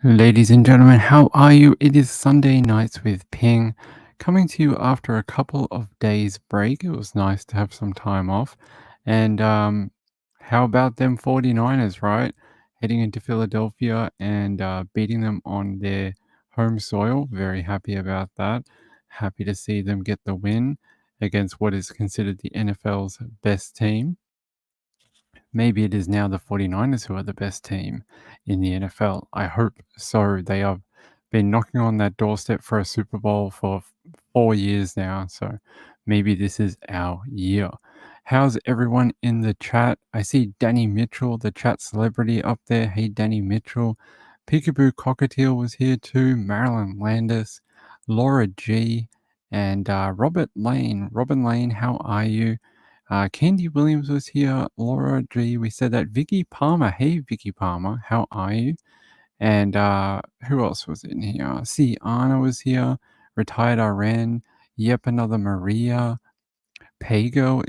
Ladies and gentlemen, how are you? It is Sunday nights with Ping, coming to you after a couple of days break. It was nice to have some time off. And how about them 49ers, right? Heading into Philadelphia and beating them on their home soil. Very happy about that. Happy to see them get the win against what is considered the NFL's best team. Maybe it is now the 49ers who are the best team in the NFL. I hope so. They have been knocking on that doorstep for a Super Bowl for 4 years now. So maybe this is our year. How's everyone in the chat? I see Danny Mitchell, the chat celebrity, up there. Hey, Danny Mitchell. Peekaboo Cockatiel was here too. Marilyn Landis, Laura G, and Robert Lane. Robin Lane, how are you? Candy Williams was here. Laura G. We said that. Vicky Palmer. Hey, Vicky Palmer. How are you? And who else was in here? See, Anna was here. Retired RN. Yep, another Maria. Pago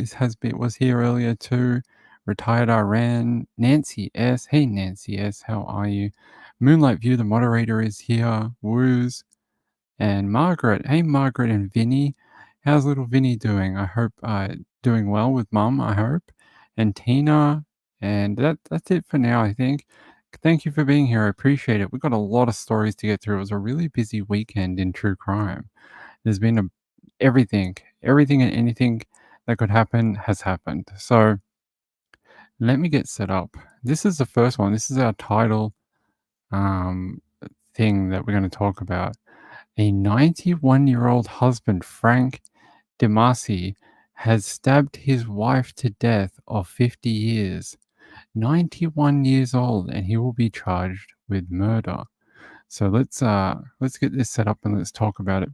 was here earlier too. Retired RN. Nancy S. Hey, Nancy S. How are you? Moonlight View, the moderator, is here. Woos. And Margaret. Hey, Margaret and Vinny. How's little Vinny doing? I hope doing well with mum, I hope. And Tina. And that's it for now, I think. Thank you for being here. I appreciate it. We've got a lot of stories to get through. It was a really busy weekend in true crime. There's been everything and anything that could happen has happened. So let me get set up. This is the first one. This is our title um, thing that we're going to talk about. A 91-year-old husband, Frank DeMasi, has stabbed his wife to death of 50 years. 91 years old, and he will be charged with murder. So let's get this set up and let's talk about it.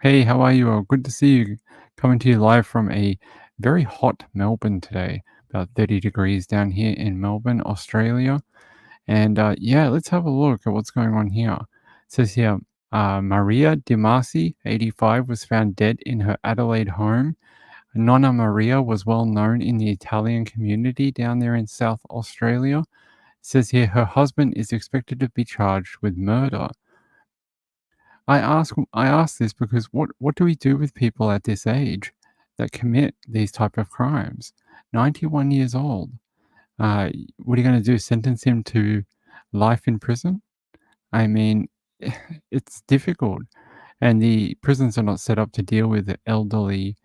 Hey, how are you all? Good to see you. Coming to you live from a very hot Melbourne today. About 30 degrees down here in Melbourne, Australia. And yeah, let's have a look at what's going on here. It says here, Maria Di Masi, 85, was found dead in her Adelaide home. Nonna Maria was well known in the Italian community down there in South Australia. It says here her husband is expected to be charged with murder. I ask this because what do we do with people at this age that commit these type of crimes? 91 years old. What are you going to do? Sentence him to life in prison? I mean, it's difficult, and the prisons are not set up to deal with the elderly,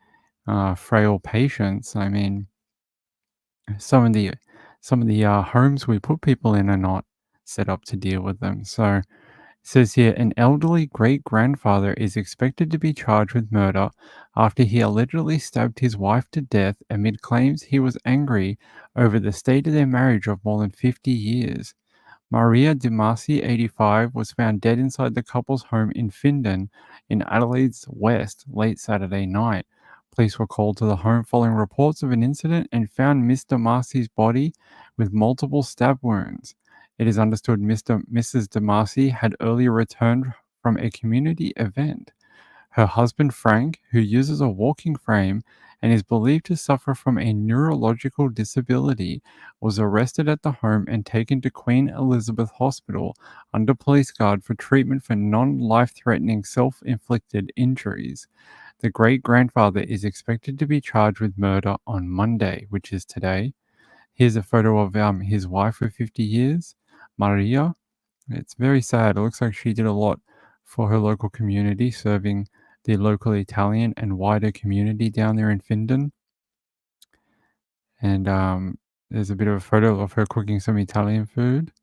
frail patients. I mean, some of the homes we put people in are not set up to deal with them. So it says here an elderly great grandfather is expected to be charged with murder after he allegedly stabbed his wife to death amid claims he was angry over the state of their marriage of more than 50 years. Maria Di Masi, 85, was found dead inside the couple's home in Findon, in Adelaide's west, late Saturday night. Police were called to the home following reports of an incident and found Miss Di Masi's body with multiple stab wounds. It is understood Mrs. Di Masi had earlier returned from a community event. Her husband Frank, who uses a walking frame and is believed to suffer from a neurological disability, was arrested at the home and taken to Queen Elizabeth Hospital under police guard for treatment for non-life threatening self-inflicted injuries. The great-grandfather is expected to be charged with murder on Monday, which is today. Here's a photo of his wife of 50 years, Maria. It's very sad. It looks like she did a lot for her local community, serving the local Italian and wider community down there in Findon. And there's a bit of a photo of her cooking some Italian food.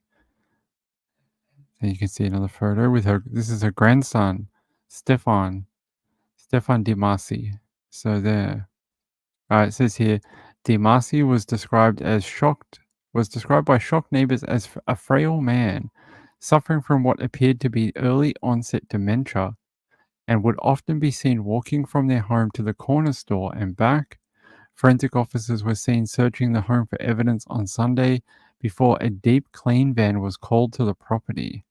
And you can see another photo with her. This is her grandson, Stefan Di Masi. So there. It says here, Di Masi was described by shocked neighbors as a frail man, suffering from what appeared to be early onset dementia, and would often be seen walking from their home to the corner store and back. Forensic officers were seen searching the home for evidence on Sunday before a deep clean van was called to the property.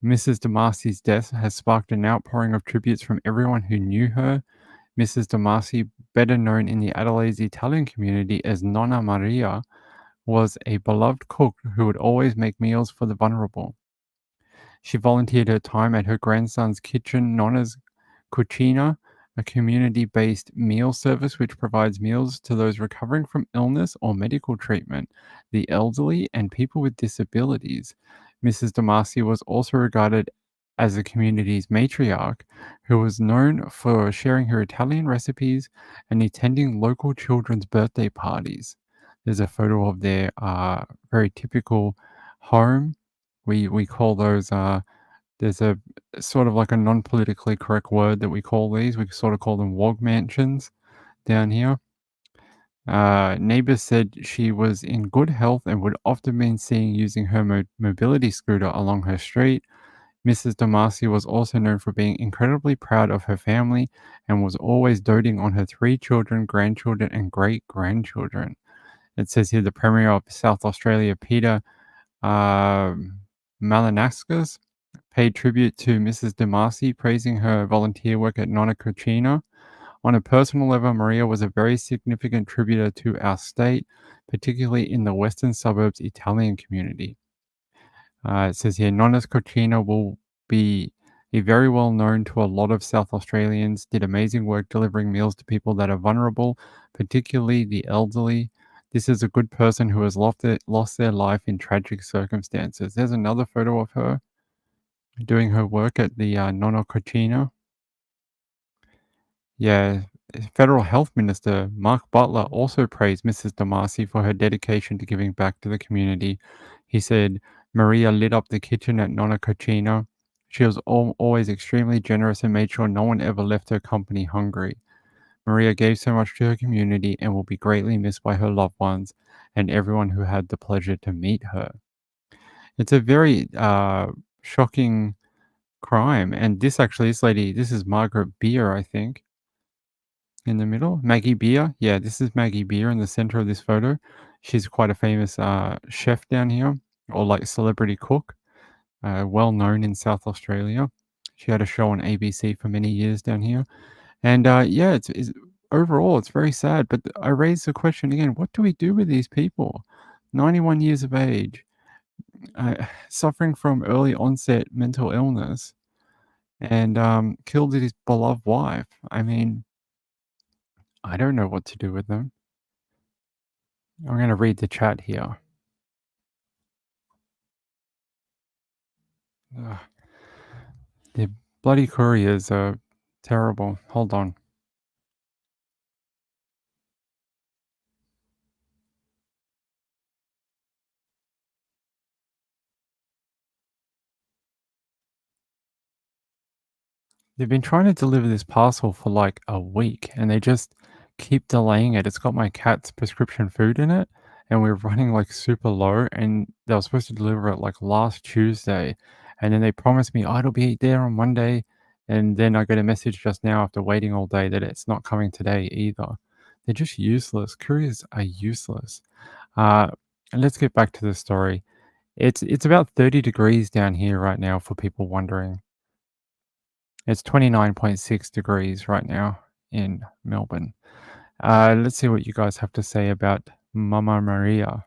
Mrs. Damasi's death has sparked an outpouring of tributes from everyone who knew her. Mrs. Damasi, better known in the Adelaide's Italian community as Nonna Maria, was a beloved cook who would always make meals for the vulnerable. She volunteered her time at her grandson's kitchen, Nonna's Cucina, a community based meal service which provides meals to those recovering from illness or medical treatment, the elderly, and people with disabilities. Mrs. Damasi was also regarded as the community's matriarch, who was known for sharing her Italian recipes and attending local children's birthday parties. There's a photo of their very typical home. We call those there's a sort of like a non-politically correct word that we call these. We sort of call them wog mansions down here. Neighbors said she was in good health and would often be seen using her mobility scooter along her street. Mrs. Damasi was also known for being incredibly proud of her family and was always doting on her three children, grandchildren, and great grandchildren. It says here the Premier of South Australia, Peter Malinakis, paid tribute to Mrs. Damasi, praising her volunteer work at Nonna Cucina. On a personal level, Maria was a very significant contributor to our state, particularly in the western suburbs Italian community. It says here, Nonna's Cucina will be very well known to a lot of South Australians, did amazing work delivering meals to people that are vulnerable, particularly the elderly. This is a good person who has lost their life in tragic circumstances. There's another photo of her doing her work at the Nonna Cucina. Yeah, Federal Health Minister Mark Butler also praised Mrs. Damasi for her dedication to giving back to the community. He said, Maria lit up the kitchen at Nonna Cucina. She was always extremely generous and made sure no one ever left her company hungry. Maria gave so much to her community and will be greatly missed by her loved ones and everyone who had the pleasure to meet her. It's a very shocking crime. And this lady, this is Margaret Beer, I think. In the middle? Maggie Beer? Yeah, this is Maggie Beer in the center of this photo. She's quite a famous chef down here, or like celebrity cook, well known in South Australia. She had a show on ABC for many years down here. And yeah, overall, it's very sad. But I raise the question again, what do we do with these people? 91 years of age, suffering from early onset mental illness, and killed his beloved wife. I mean, I don't know what to do with them. I'm going to read the chat here. Ugh, the bloody couriers are terrible. Hold on. They've been trying to deliver this parcel for like a week and they just keep delaying it. It's got my cat's prescription food in it and we're running like super low and they were supposed to deliver it like last Tuesday and then they promised me, oh, it'll be there on Monday. And then I get a message just now after waiting all day that it's not coming today either. They're just useless. Couriers are useless. Uh, and let's get back to the story. It's about 30 degrees down here right now for people wondering. It's 29.6 degrees right now in Melbourne. Let's see what you guys have to say about Mama Maria.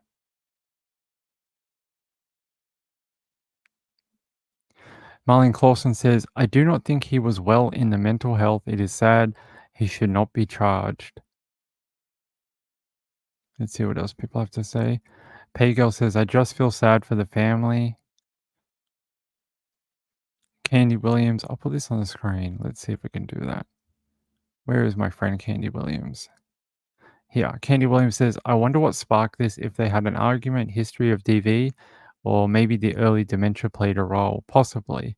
Marlene Clausen says, I do not think he was well in the mental health. It is sad. He should not be charged. Let's see what else people have to say. Paygirl says, I just feel sad for the family. Candy Williams, I'll put this on the screen. Let's see if we can do that. Where is my friend Candy Williams? Here, Candy Williams says, I wonder what sparked this, if they had an argument, history of DV, or maybe the early dementia played a role, possibly.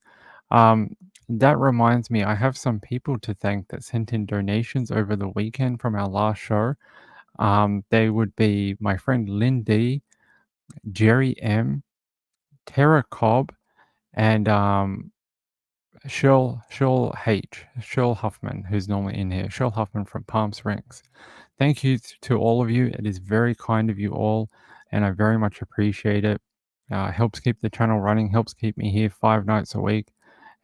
That reminds me, I have some people to thank that sent in donations over the weekend from our last show. They would be my friend Lynn D, Jerry M, Tara Cobb, and Shirl Huffman, who's normally in here. Shirl Huffman from Palm Springs. Thank you to all of you. It is very kind of you all, and I very much appreciate it. Helps keep the channel running, helps keep me here 5 nights a week,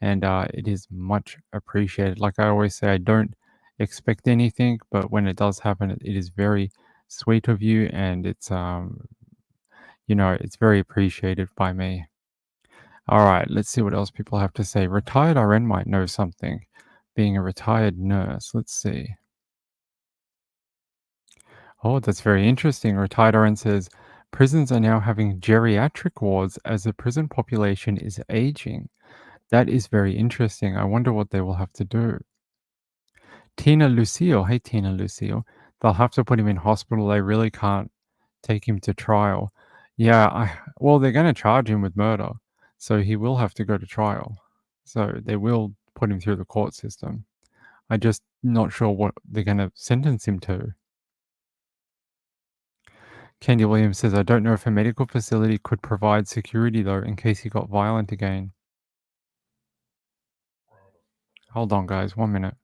and it is much appreciated. Like I always say, I don't expect anything, but when it does happen, it is very sweet of you, and it's it's very appreciated by me. All right, let's see what else people have to say. Retired RN might know something, being a retired nurse. Let's see. Oh, that's very interesting. Retired RN says prisons are now having geriatric wards as the prison population is aging. That is very interesting. I wonder what they will have to do. Tina Lucille. Hey, Tina Lucille. They'll have to put him in hospital. They really can't take him to trial. Yeah, well, they're going to charge him with murder. So he will have to go to trial. So they will put him through the court system. I'm just not sure what they're going to sentence him to. Candy Williams says, I don't know if a medical facility could provide security though in case he got violent again. Hold on, guys, 1 minute.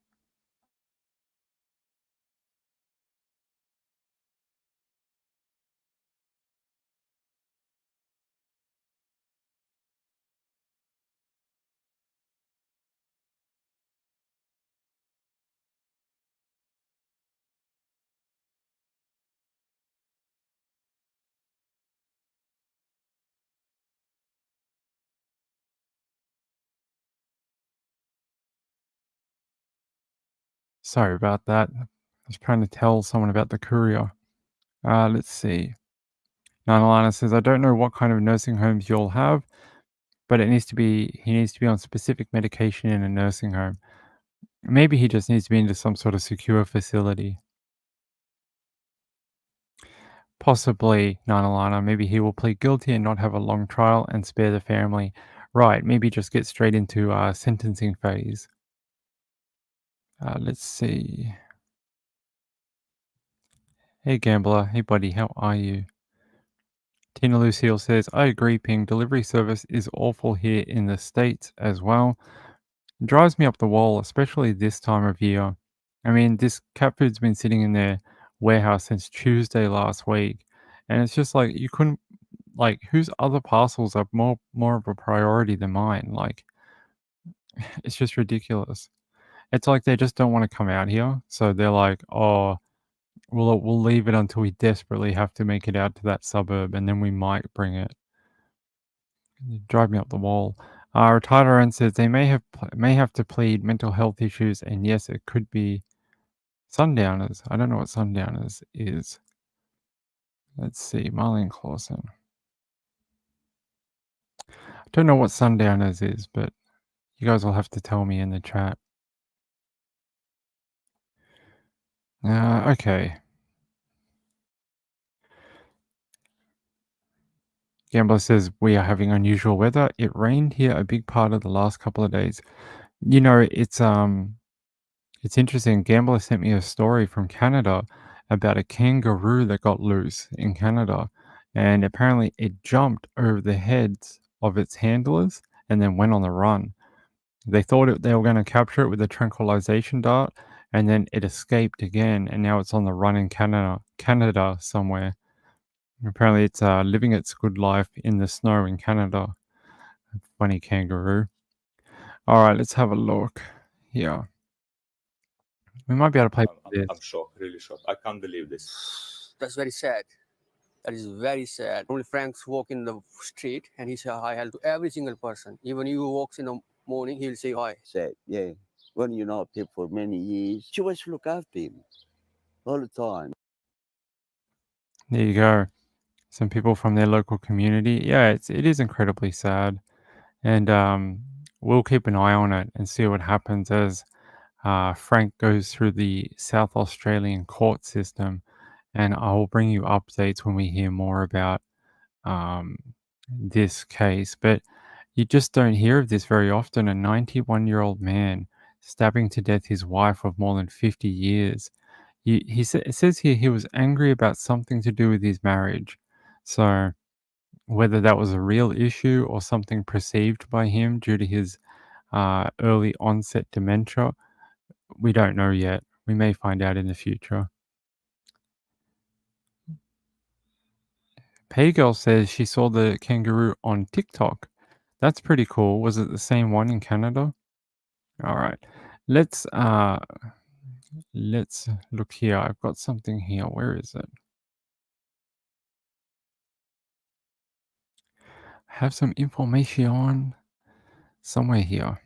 Sorry about that. I was trying to tell someone about the courier. Let's see. Nanalana says, I don't know what kind of nursing homes you'll have, but he needs to be on specific medication in a nursing home. Maybe he just needs to be into some sort of secure facility. Possibly, Nanalana, maybe he will plead guilty and not have a long trial and spare the family. Right, maybe just get straight into sentencing phase. Let's see. Hey, Gambler. Hey, buddy. How are you? Tina Lucille says, I agree, Ping. Delivery service is awful here in the States as well. It drives me up the wall, especially this time of year. I mean, this cat food's been sitting in their warehouse since Tuesday last week. And it's just like, you couldn't, like, whose other parcels are more of a priority than mine? Like, it's just ridiculous. It's like they just don't want to come out here. So they're like, oh, we'll leave it until we desperately have to make it out to that suburb, and then we might bring it. You drive me up the wall. Retired RN says they may have to plead mental health issues, and yes, it could be sundowners. I don't know what sundowners is. Let's see, Marlene Clausen. I don't know what sundowners is, but you guys will have to tell me in the chat. Okay. Gambler says we are having unusual weather. It rained here a big part of the last couple of days. You know, it's interesting. Gambler sent me a story from Canada about a kangaroo that got loose in Canada, and apparently it jumped over the heads of its handlers and then went on the run. They thought they were going to capture it with a tranquilization dart, and then it escaped again, and now it's on the run in Canada somewhere. Apparently, it's living its good life in the snow in Canada. Funny kangaroo. All right, let's have a look here. We might be able to play this. I'm shocked, really shocked. I can't believe this. That's very sad. That is very sad. Only Franks walk in the street and he say hi to every single person. Even you walks in the morning, he'll say hi. Said, yeah, when you know people for many years, she always look after him all the time. There you go. Some people from their local community. Yeah, it is incredibly sad, and we'll keep an eye on it and see what happens as Frank goes through the South Australian court system, and I will bring you updates when we hear more about um, this case. But you just don't hear of this very often. A 91-year-old man stabbing to death his wife of more than 50 years. It says here he was angry about something to do with his marriage. So whether that was a real issue or something perceived by him due to his early onset dementia, we don't know yet. We may find out in the future. Paygirl says she saw the kangaroo on TikTok. That's pretty cool. Was it the same one in Canada? All right. Let's look here. I've got something here. Where is it? have some information somewhere here.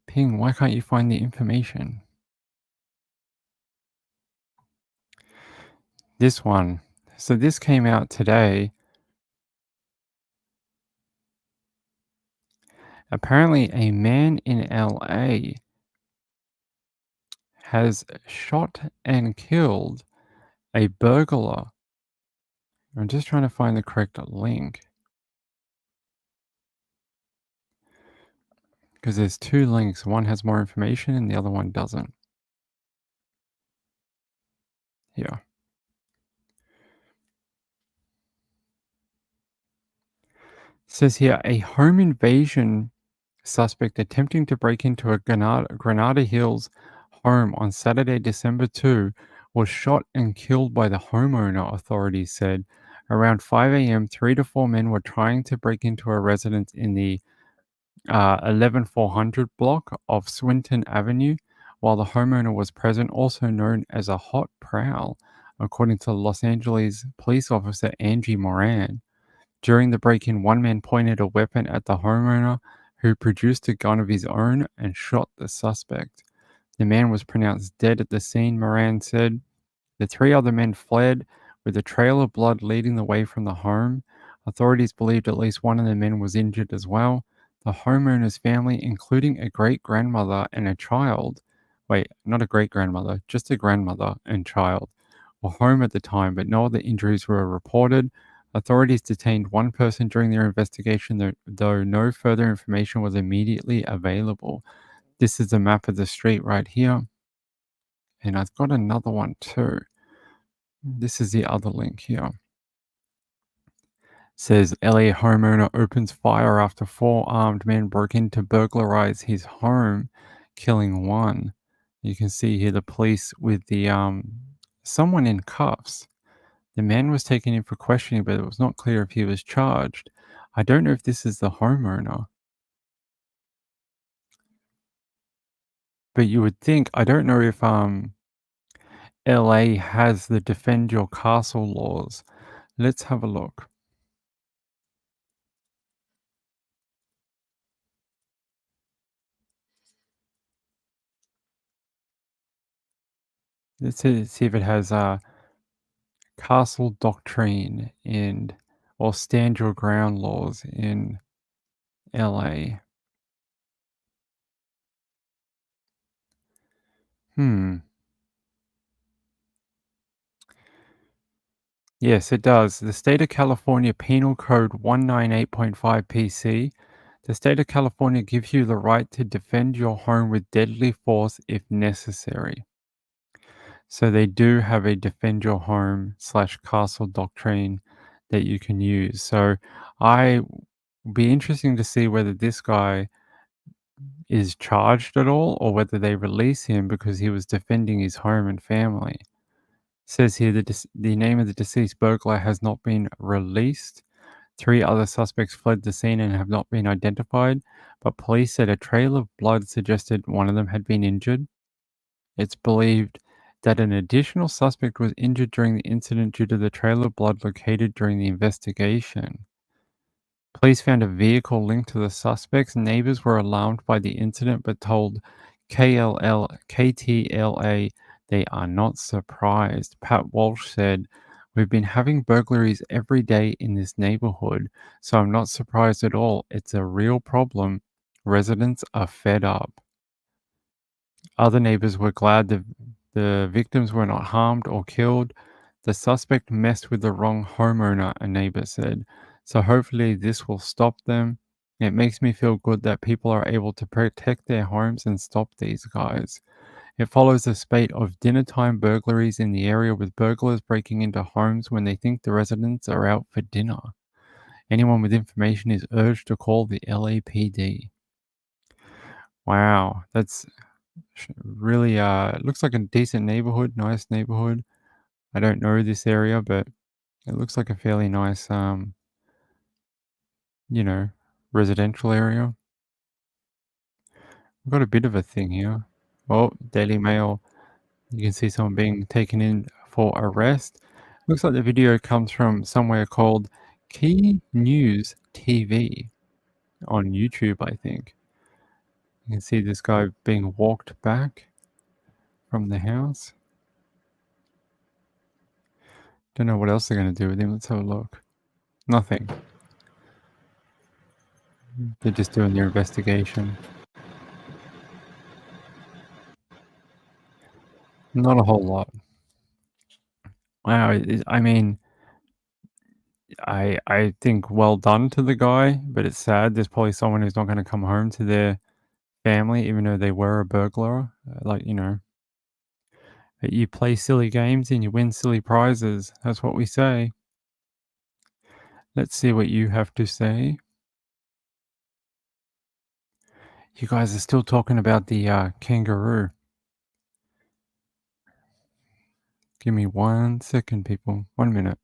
Ping, why can't you find the information? This one. So this came out today. Apparently, a man in LA has shot and killed a burglar. I'm just trying to find the correct link. Because there's two links. One has more information and the other one doesn't. Here. It says here, a home invasion suspect attempting to break into a Granada Hills home on Saturday, December 2, was shot and killed by the homeowner, authorities said. Around 5 a.m., 3 to 4 men were trying to break into a residence in the 11400 block of Swinton Avenue, while the homeowner was present, also known as a hot prowl, according to Los Angeles police officer Angie Moran. During the break-in, one man pointed a weapon at the homeowner, who produced a gun of his own and shot the suspect. The man was pronounced dead at the scene, Moran said. The 3 other men fled, with a trail of blood leading the way from the home. Authorities believed at least one of the men was injured as well. The homeowner's family, including a great-grandmother and a child, not a great-grandmother, just a grandmother and child, were home at the time, but no other injuries were reported. Authorities detained one person during their investigation, though no further information was immediately available. This is a map of the street right here. And I've got another one too. This is the other link here. Says LA homeowner opens fire after 4 armed men broke in to burglarize his home, killing one. You can see here the police with the someone in cuffs. The man was taken in for questioning, but it was not clear if he was charged. I don't know if this is the homeowner. But you would think, I don't know if LA has the defend your castle laws. Let's have a look. Let's see if it has castle doctrine or stand your ground laws in LA. Yes, it does. The State of California Penal Code 198.5 PC. The State of California gives you the right to defend your home with deadly force if necessary. So they do have a defend your home / castle doctrine that you can use. So be interesting to see whether this guy is charged at all or whether they release him because he was defending his home and family. Says here the name of the deceased burglar has not been released. 3 other suspects fled the scene and have not been identified, but police said a trail of blood suggested one of them had been injured. It's believed that an additional suspect was injured during the incident due to the trail of blood located during the investigation. Police found a vehicle linked to the suspects. Neighbors were alarmed by the incident but told KTLA they are not surprised. Pat Walsh said, "We've been having burglaries every day in this neighborhood, so I'm not surprised at all. It's a real problem. Residents are fed up." Other neighbors were glad the victims were not harmed or killed. The suspect messed with the wrong homeowner, a neighbor said. So hopefully this will stop them. It makes me feel good that people are able to protect their homes and stop these guys. It follows a spate of dinner-time burglaries in the area, with burglars breaking into homes when they think the residents are out for dinner. Anyone with information is urged to call the LAPD. Wow, that's really it looks like a decent neighborhood, nice neighborhood. I don't know this area, but it looks like a fairly nice residential area. We've got a bit of a thing here. Oh, Daily Mail. You can see someone being taken in for arrest. Looks like the video comes from somewhere called Key News TV on YouTube, I think. You can see this guy being walked back from the house. Don't know what else they're going to do with him. Let's have a look. Nothing. They're just doing their investigation. Not a whole lot. Wow. I mean, I think well done to the guy, but it's sad. There's probably someone who's not going to come home to their family, even though they were a burglar. Like, you know, you play silly games and you win silly prizes. That's what we say. Let's see what you have to say. You guys are still talking about the kangaroo. Give me 1 second, people. 1 minute.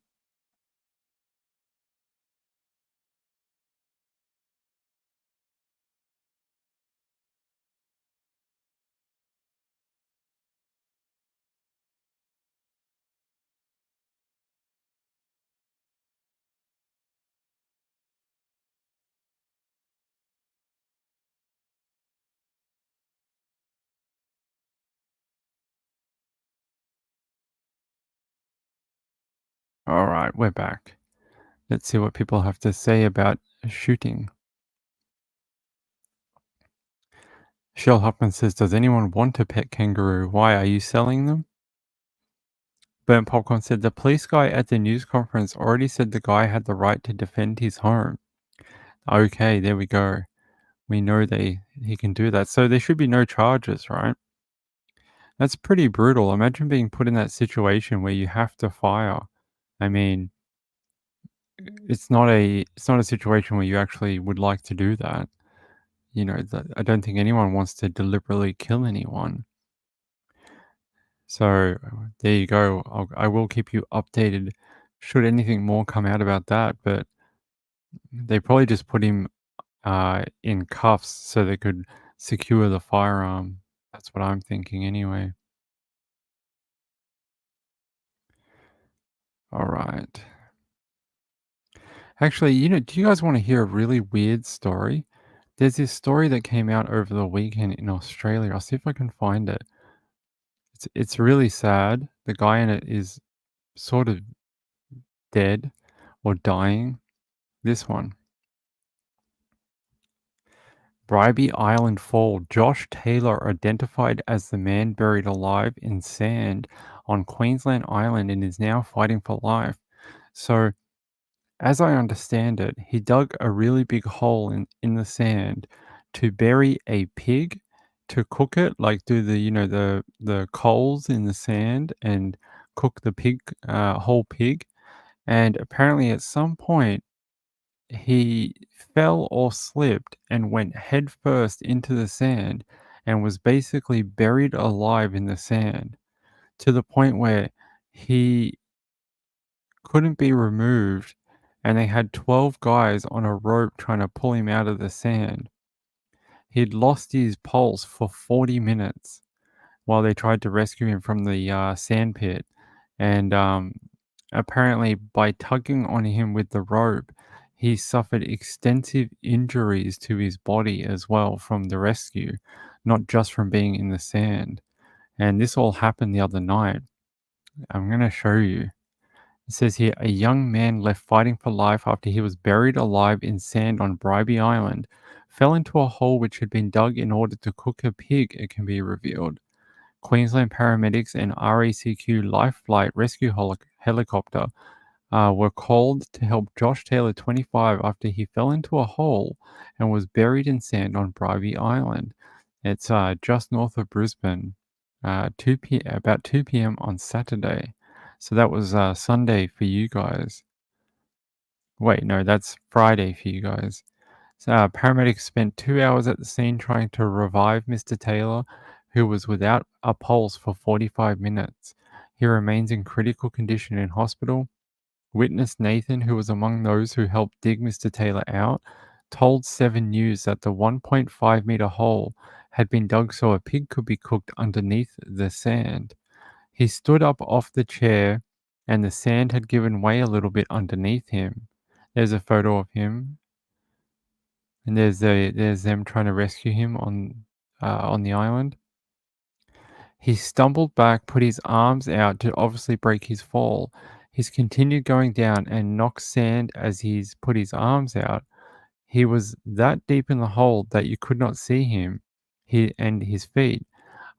All right, we're back. Let's see what people have to say about shooting. Shell Hoffman says, does anyone want a pet kangaroo? Why are you selling them? Burnt Popcorn said, the police guy at the news conference already said the guy had the right to defend his home. Okay, there we go. We know he can do that. So there should be no charges, right? That's pretty brutal. Imagine being put in that situation where you have to fire. I mean, it's not a situation where you actually would like to do that. You know, I don't think anyone wants to deliberately kill anyone. So there you go. I will keep you updated should anything more come out about that. But they probably just put him in cuffs so they could secure the firearm. That's what I'm thinking anyway. All right. Actually, you know, do you guys want to hear a really weird story? There's this story that came out over the weekend in Australia. I'll see if I can find it. It's really sad. The guy in it is sort of dead or dying. This one. Bribie Island fall. Josh Taylor identified as the man buried alive in sand on Queensland Island and is now fighting for life. So, as I understand it, he dug a really big hole in the sand to bury a pig to cook it, like do the coals in the sand and cook the pig, whole pig. And apparently, at some point, he fell or slipped and went headfirst into the sand and was basically buried alive in the sand to the point where he couldn't be removed, and they had 12 guys on a rope trying to pull him out of the sand. He'd lost his pulse for 40 minutes while they tried to rescue him from the sand pit. And apparently, by tugging on him with the rope, he suffered extensive injuries to his body as well from the rescue, not just from being in the sand. And this all happened the other night. I'm going to show you. It says here, a young man left fighting for life after he was buried alive in sand on Bribie Island, fell into a hole which had been dug in order to cook a pig, it can be revealed. Queensland paramedics and RACQ Life Flight Rescue Helicopter were called to help Josh Taylor, 25, after he fell into a hole and was buried in sand on Bribie Island. It's just north of Brisbane, about 2 p.m. on Saturday. So that was Sunday for you guys. Wait, no, that's Friday for you guys. So, paramedics spent 2 hours at the scene trying to revive Mr. Taylor, who was without a pulse for 45 minutes. He remains in critical condition in hospital. Witness Nathan, who was among those who helped dig Mr. Taylor out, told 7 News that the 1.5 meter hole had been dug so a pig could be cooked underneath the sand. He stood up off the chair and the sand had given way a little bit underneath him. There's a photo of him, and there's them trying to rescue him on the island. He stumbled back, put his arms out to obviously break his fall. He's continued going down and knocked sand as he's put his arms out. He was that deep in the hole that you could not see him and his feet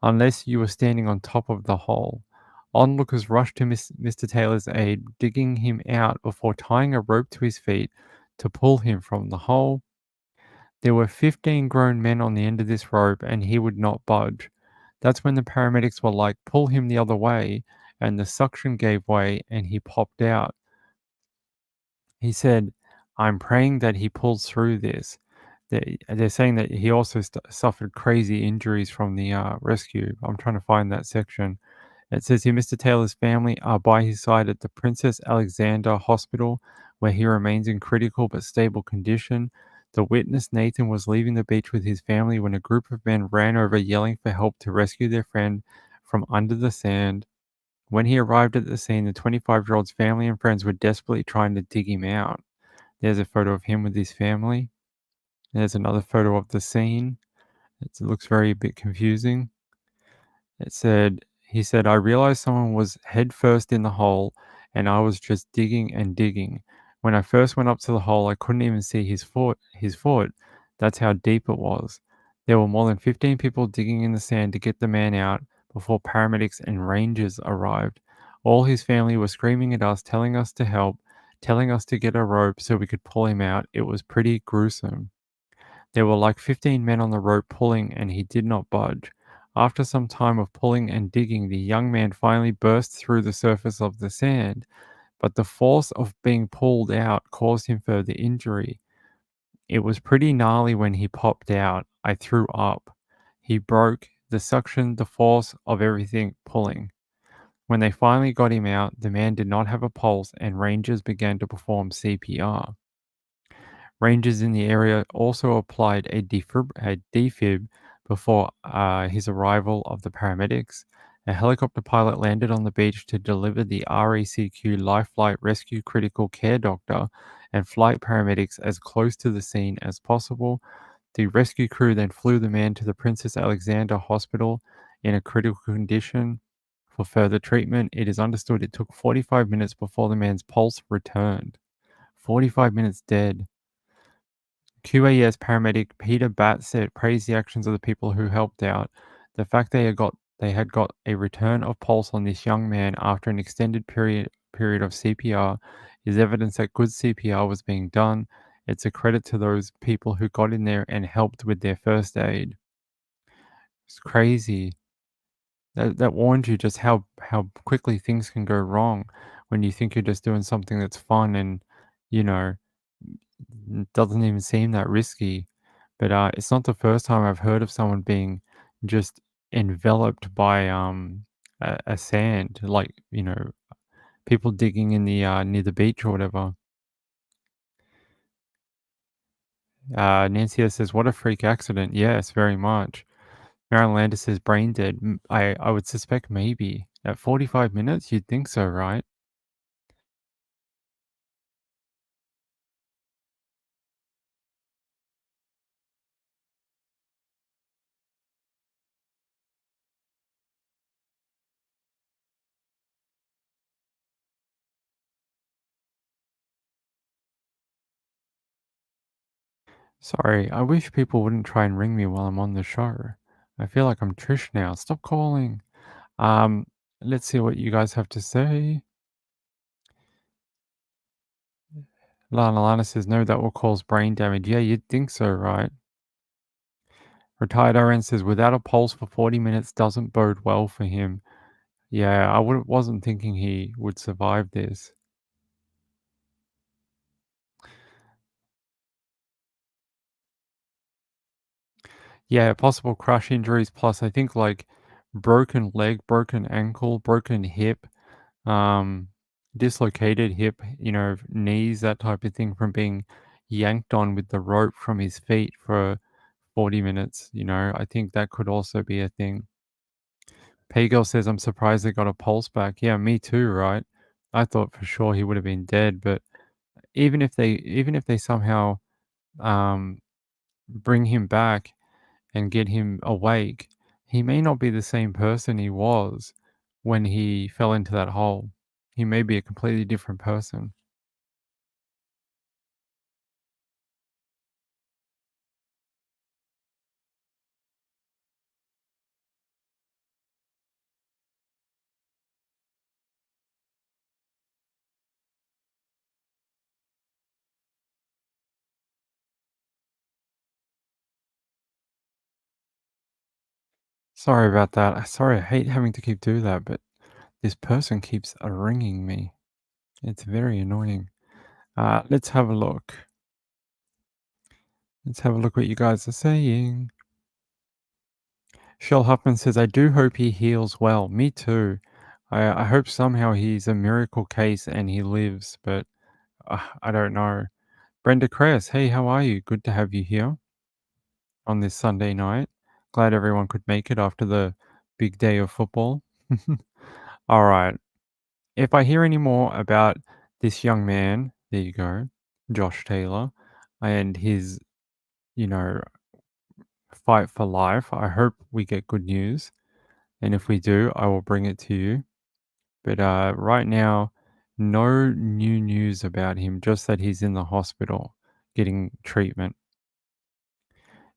unless you were standing on top of the hole. Onlookers rushed to Mr. Taylor's aid, digging him out before tying a rope to his feet to pull him from the hole. There were 15 grown men on the end of this rope, and he would not budge. That's when the paramedics were like, pull him the other way, and the suction gave way, and he popped out. He said, I'm praying that he pulls through this. They're saying that he also suffered crazy injuries from the rescue. I'm trying to find that section. It says here, Mr. Taylor's family are by his side at the Princess Alexandra Hospital, where he remains in critical but stable condition. The witness, Nathan, was leaving the beach with his family when a group of men ran over yelling for help to rescue their friend from under the sand. When he arrived at the scene, the 25-year-old's family and friends were desperately trying to dig him out. There's a photo of him with his family. There's another photo of the scene. It looks a bit confusing. He said, I realized someone was head first in the hole and I was just digging and digging. When I first went up to the hole, I couldn't even see his foot. That's how deep it was. There were more than 15 people digging in the sand to get the man out before paramedics and rangers arrived. All his family were screaming at us, telling us to help, telling us to get a rope so we could pull him out. It was pretty gruesome. There were like 15 men on the rope pulling, and he did not budge. After some time of pulling and digging, the young man finally burst through the surface of the sand, but the force of being pulled out caused him further injury. It was pretty gnarly when he popped out. I threw up. He broke the suction, the force of everything pulling. When they finally got him out, the man did not have a pulse, and rangers began to perform CPR. Rangers in the area also applied a defib before his arrival of the paramedics. A helicopter pilot landed on the beach to deliver the RACQ Life Flight Rescue Critical Care Doctor and flight paramedics as close to the scene as possible. The rescue crew then flew the man to the Princess Alexandra Hospital in a critical condition for further treatment. It is understood it took 45 minutes before the man's pulse returned. 45 minutes dead. QAS paramedic Peter Batt said praised the actions of the people who helped out. The fact they had got a return of pulse on this young man after an extended period of CPR is evidence that good CPR was being done. It's a credit to those people who got in there and helped with their first aid. It's crazy. That warns you just how quickly things can go wrong when you think you're just doing something that's fun and, you know, doesn't even seem that risky. But it's not the first time I've heard of someone being just enveloped by a sand, like, you know, people digging in the near the beach or whatever. Nancy says, "What a freak accident!" Yes, very much. Marilyn Landis says, "Brain dead." I would suspect maybe at 45 minutes, you'd think so, right? Sorry, I wish people wouldn't try and ring me while I'm on the show. I feel like I'm Trish now. Stop calling. Um, let's see what you guys have to say. Lana says, no, that will cause brain damage. Yeah, you'd think so, right? Retired RN says, without a pulse for 40 minutes doesn't bode well for him. Yeah, wasn't thinking he would survive this. Yeah, possible crush injuries, plus I think like broken leg, broken ankle, broken hip, dislocated hip, you know, knees, that type of thing from being yanked on with the rope from his feet for 40 minutes, you know. I think that could also be a thing. Paygirl says, I'm surprised they got a pulse back. Yeah, me too, right? I thought for sure he would have been dead, but even if they somehow bring him back and get him awake, he may not be the same person he was when he fell into that hole. He may be a completely different person. Sorry about that. Sorry, I hate having to keep doing that, but this person keeps ringing me. It's very annoying. Let's have a look. Let's have a look what you guys are saying. Shell Huffman says, I do hope he heals well. Me too. I hope somehow he's a miracle case and he lives, but I don't know. Brenda Kress, hey, how are you? Good to have you here on this Sunday night. Glad everyone could make it after the big day of football. All right. If I hear any more about this young man, there you go, Josh Taylor, and his, you know, fight for life, I hope we get good news. And if we do, I will bring it to you. But right now, no new news about him, just that he's in the hospital getting treatment.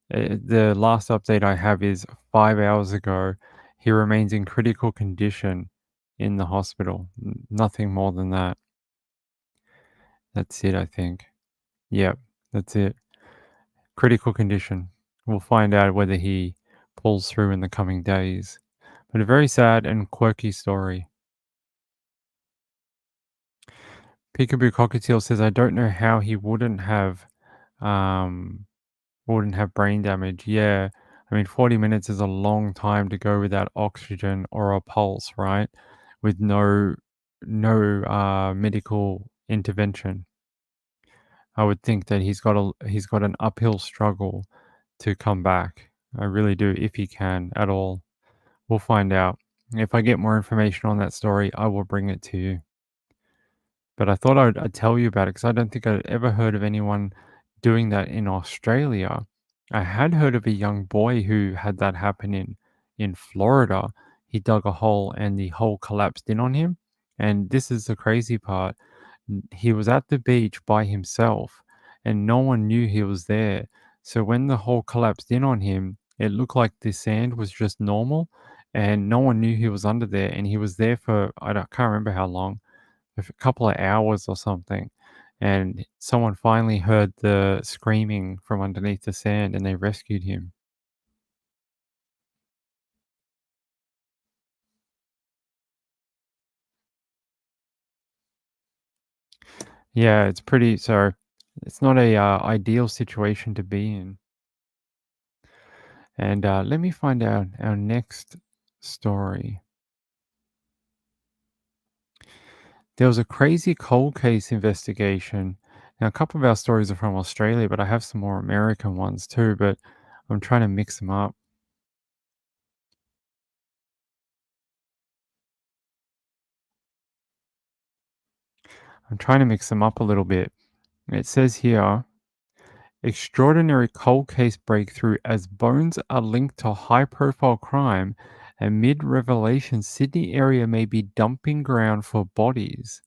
The last update I have is 5 hours ago. He remains in critical condition in the hospital. Nothing more than that. That's it, I think. Yep, that's it. Critical condition. We'll find out whether he pulls through in the coming days. But a very sad and quirky story. Peekaboo Cockatiel says, I don't know how he wouldn't have brain damage. Yeah. I mean, 40 minutes is a long time to go without oxygen or a pulse, right? With no medical intervention. I would think that he's got an uphill struggle to come back. I really do, if he can at all. We'll find out. If I get more information on that story, I will bring it to you. But I thought I'd tell you about it because I don't think I'd ever heard of anyone doing that in Australia. I had heard of a young boy who had that happen in Florida. He dug a hole and the hole collapsed in on him. And this is the crazy part. He was at the beach by himself and no one knew he was there. So when the hole collapsed in on him, it looked like the sand was just normal and no one knew he was under there. And he was there for, can't remember how long, a couple of hours or something. And someone finally heard the screaming from underneath the sand and they rescued him. Yeah, it's pretty, so it's not a ideal situation to be in. And let me find out our next story. There was a crazy cold case investigation. Now, a couple of our stories are from Australia, but I have some more American ones too, but I'm trying to mix them up. I'm trying to mix them up a little bit. It says here, extraordinary cold case breakthrough as bones are linked to high-profile crime. Amid revelation, Sydney area may be dumping ground for bodies.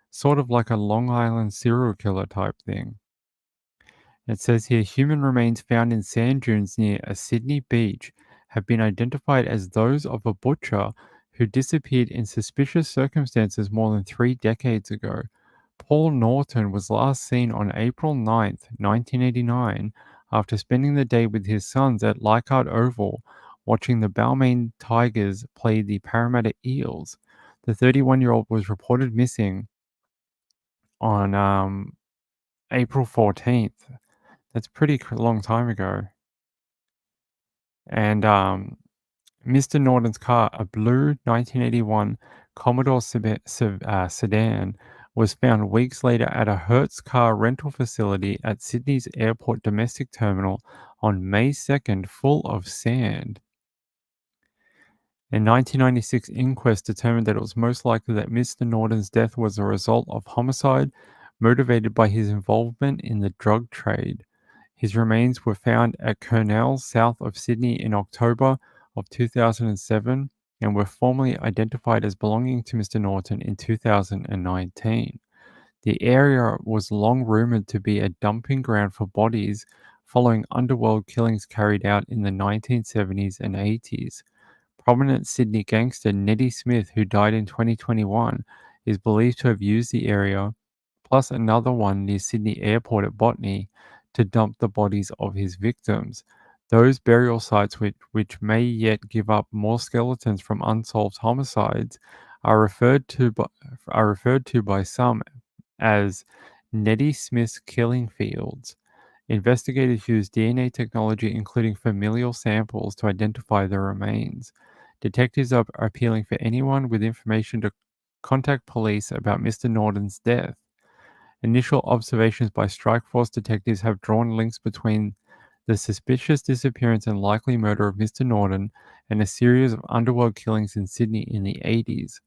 Sort of like a Long Island serial killer type thing. It says here, human remains found in sand dunes near a Sydney beach have been identified as those of a butcher who disappeared in suspicious circumstances more than 3 decades ago. Paul Norton was last seen on April 9th, 1989, after spending the day with his sons at Leichhardt Oval, watching the Balmain Tigers play the Parramatta Eels. The 31-year-old was reported missing on April 14th. That's pretty long time ago. And Mr. Norton's car, a blue 1981 Commodore sedan, was found weeks later at a Hertz car rental facility at Sydney's airport domestic terminal on May 2nd, full of sand. A 1996 inquest determined that it was most likely that Mr. Norton's death was a result of homicide, motivated by his involvement in the drug trade. His remains were found at Kurnell, south of Sydney, in October of 2007 and were formally identified as belonging to Mr. Norton in 2019. The area was long rumored to be a dumping ground for bodies following underworld killings carried out in the 1970s and 80s. Prominent Sydney gangster Neddy Smith, who died in 2021, is believed to have used the area, plus another one near Sydney Airport at Botany, to dump the bodies of his victims. Those burial sites, which may yet give up more skeletons from unsolved homicides, are referred to by some as Neddy Smith's killing fields. Investigators used DNA technology, including familial samples, to identify the remains. Detectives are appealing for anyone with information to contact police about Mr. Norton's death. Initial observations by Strikeforce detectives have drawn links between the suspicious disappearance and likely murder of Mr. Norton and a series of underworld killings in Sydney in the 80s.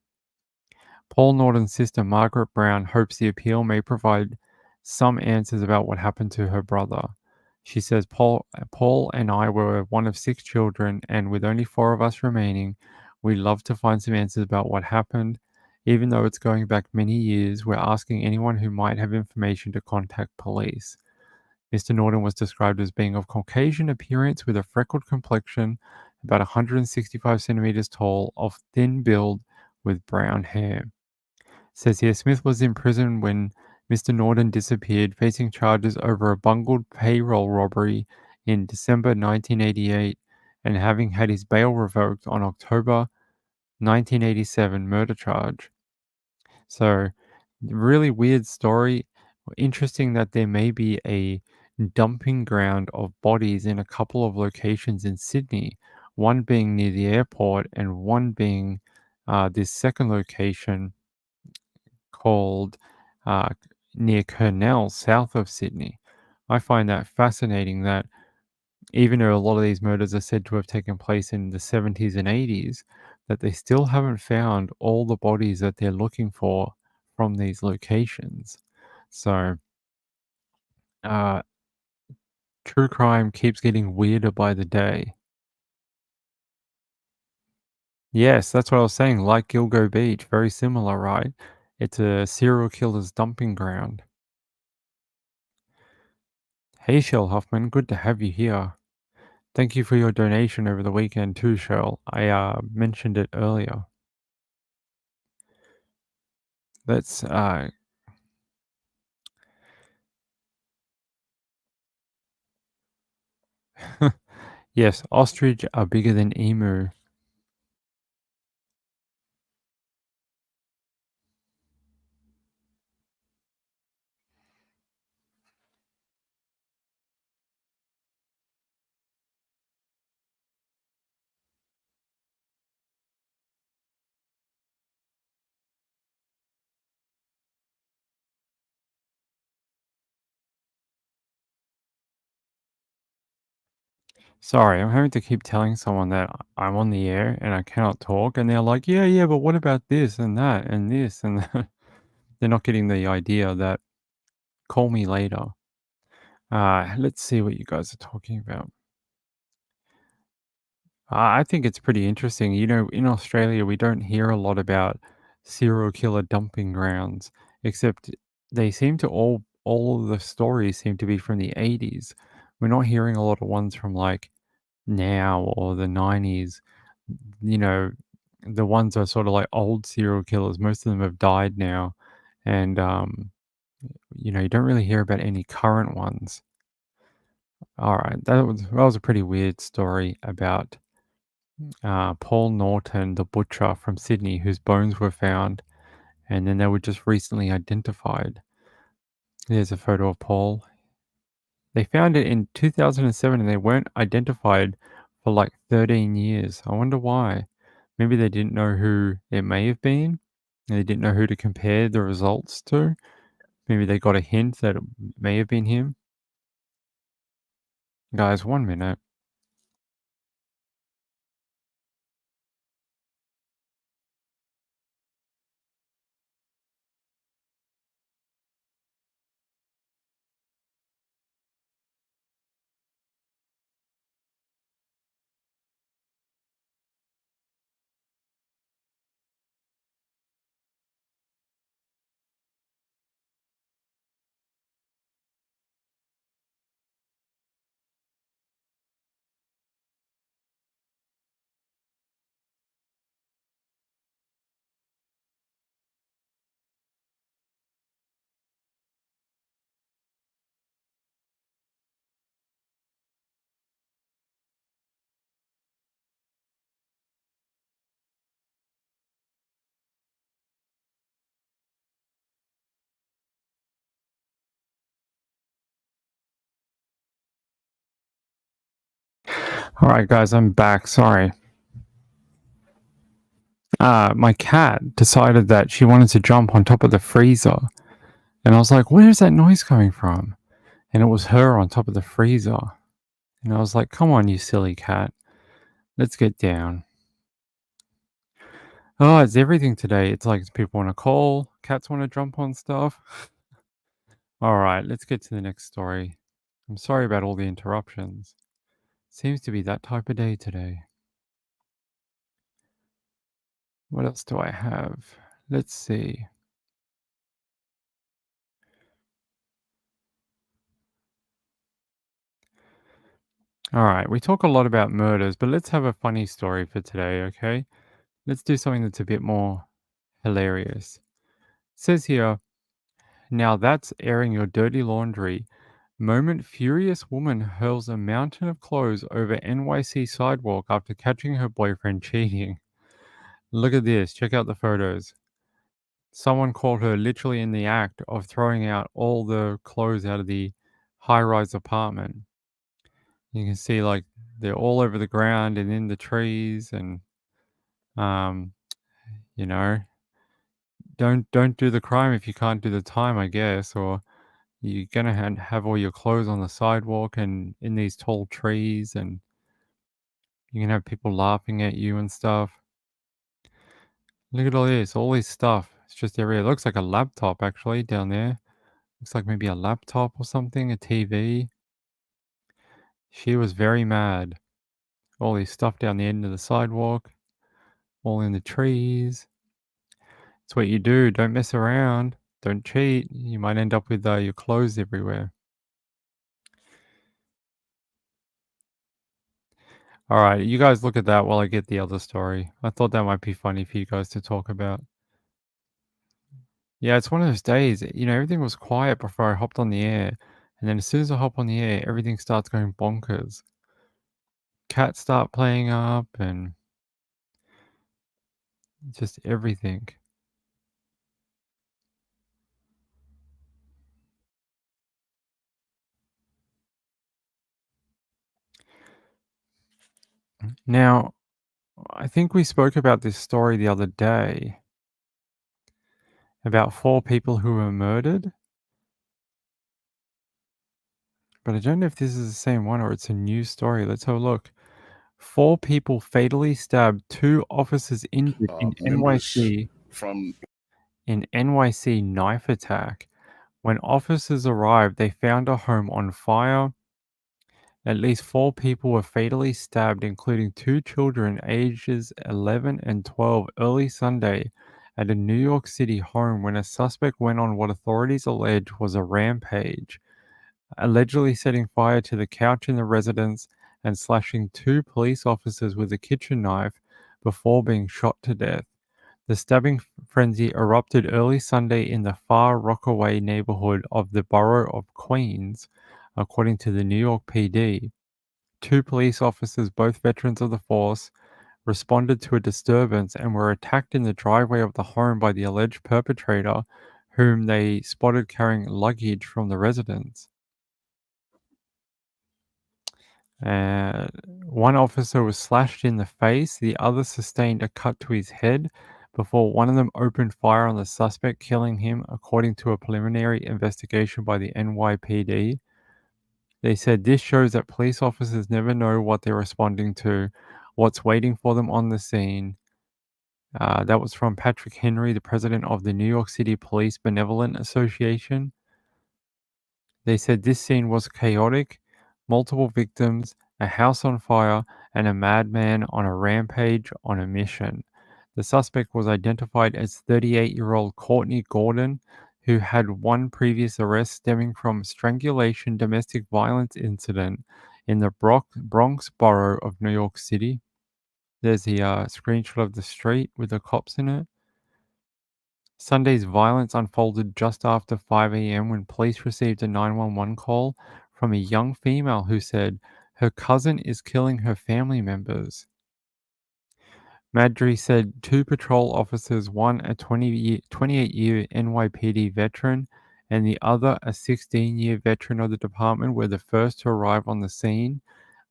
Paul Norton's sister, Margaret Brown, hopes the appeal may provide some answers about what happened to her brother. She says, Paul and I were one of 6 children, and with only 4 of us remaining, we'd love to find some answers about what happened. Even though it's going back many years, we're asking anyone who might have information to contact police. Mr. Norton was described as being of Caucasian appearance with a freckled complexion, about 165 centimeters tall, of thin build, with brown hair. Says here, Smith was in prison when Mr. Norton disappeared, facing charges over a bungled payroll robbery in December 1988 and having had his bail revoked on October 1987 murder charge. So, really weird story. Interesting that there may be a dumping ground of bodies in a couple of locations in Sydney, one being near the airport and one being this second location called uh, near Kurnell, south of Sydney. I find that fascinating that even though a lot of these murders are said to have taken place in the 70s and 80s, that they still haven't found all the bodies that they're looking for from these locations. So, uh, true crime keeps getting weirder by the day. Yes, that's what I was saying. Like Gilgo Beach, very similar, right? It's a serial killer's dumping ground. Hey, Shell Huffman, good to have you here. Thank you for your donation over the weekend too, Shell. I mentioned it earlier. Let's yes, ostrich are bigger than emu. Sorry, I'm having to keep telling someone that I'm on the air and I cannot talk, and they're like, yeah, but what about this and that and this and that? They're not getting the idea that call me later. Let's see what you guys are talking about. I think it's pretty interesting. You know, in Australia, we don't hear a lot about serial killer dumping grounds, except they seem to all of the stories seem to be from the 80s. We're not hearing a lot of ones from like now or the 90s. You know, the ones are sort of like old serial killers. Most of them have died now, and you know, you don't really hear about any current ones. All right, that was a pretty weird story about Paul Norton, the butcher from Sydney, whose bones were found, and then they were just recently identified. There's a photo of Paul. They found it in 2007 and they weren't identified for like 13 years. I wonder why. Maybe they didn't know who it may have been, and they didn't know who to compare the results to. Maybe they got a hint that it may have been him. Guys, 1 minute. All right, guys, I'm back. Sorry. My cat decided that she wanted to jump on top of the freezer. And I was like, where's that noise coming from? And it was her on top of the freezer. And I was like, come on, you silly cat. Let's get down. Oh, it's everything today. It's like people want to call, cats want to jump on stuff. All right, let's get to the next story. I'm sorry about all the interruptions. Seems to be that type of day today. What else do I have? Let's see. All right, we talk a lot about murders, but let's have a funny story for today, okay? Let's do something that's a bit more hilarious. It says here, now that's airing your dirty laundry. Moment furious woman hurls a mountain of clothes over NYC sidewalk after catching her boyfriend cheating. Look at this, check out the photos. Someone caught her literally in the act of throwing out all the clothes out of the high-rise apartment. You can see like they're all over the ground and in the trees, and you know, don't do the crime if you can't do the time, I guess, or you're gonna have all your clothes on the sidewalk and in these tall trees, and you can have people laughing at you and stuff. Look at all this stuff. It's just everywhere. It looks like a laptop actually down there. Looks like maybe a laptop or something, a TV. She was very mad. All this stuff down the end of the sidewalk, all in the trees. It's what you do. Don't mess around. Don't cheat. You might end up with your clothes everywhere. All right, you guys look at that while I get the other story. I thought that might be funny for you guys to talk about. Yeah, it's one of those days, everything was quiet before I hopped on the air. And then as soon as I hop on the air, everything starts going bonkers. Cats start playing up and just everything. Now, I think we spoke about this story the other day about 4 people who were murdered. But I don't know if this is the same one or it's a new story. Let's have a look. 4 people fatally stabbed, 2 officers injured in members NYC from in NYC knife attack. When officers arrived, they found a home on fire. At least 4 people were fatally stabbed, including 2 children ages 11 and 12, early Sunday at a New York City home when a suspect went on what authorities allege was a rampage, allegedly setting fire to the couch in the residence and slashing 2 police officers with a kitchen knife before being shot to death. The stabbing frenzy erupted early Sunday in the Far Rockaway neighborhood of the borough of Queens, according to the New York PD. 2 police officers, both veterans of the force, responded to a disturbance and were attacked in the driveway of the home by the alleged perpetrator, whom they spotted carrying luggage from the residence. One officer was slashed in the face, the other sustained a cut to his head before one of them opened fire on the suspect, killing him, according to a preliminary investigation by the NYPD. They said this shows that police officers never know what they're responding to, what's waiting for them on the scene. That was from Patrick Henry, the president of the New York City Police Benevolent Association. They said this scene was chaotic, multiple victims, a house on fire, and a madman on a rampage on a mission. The suspect was identified as 38-year-old Courtney Gordon, who had one previous arrest stemming from strangulation domestic violence incident in the Bronx borough of New York City. There's the screenshot of the street with the cops in it. Sunday's violence unfolded just after 5 a.m. when police received a 911 call from a young female who said her cousin is killing her family members. Madry said 2 patrol officers, one a 28-year NYPD veteran and the other a 16-year veteran of the department, were the first to arrive on the scene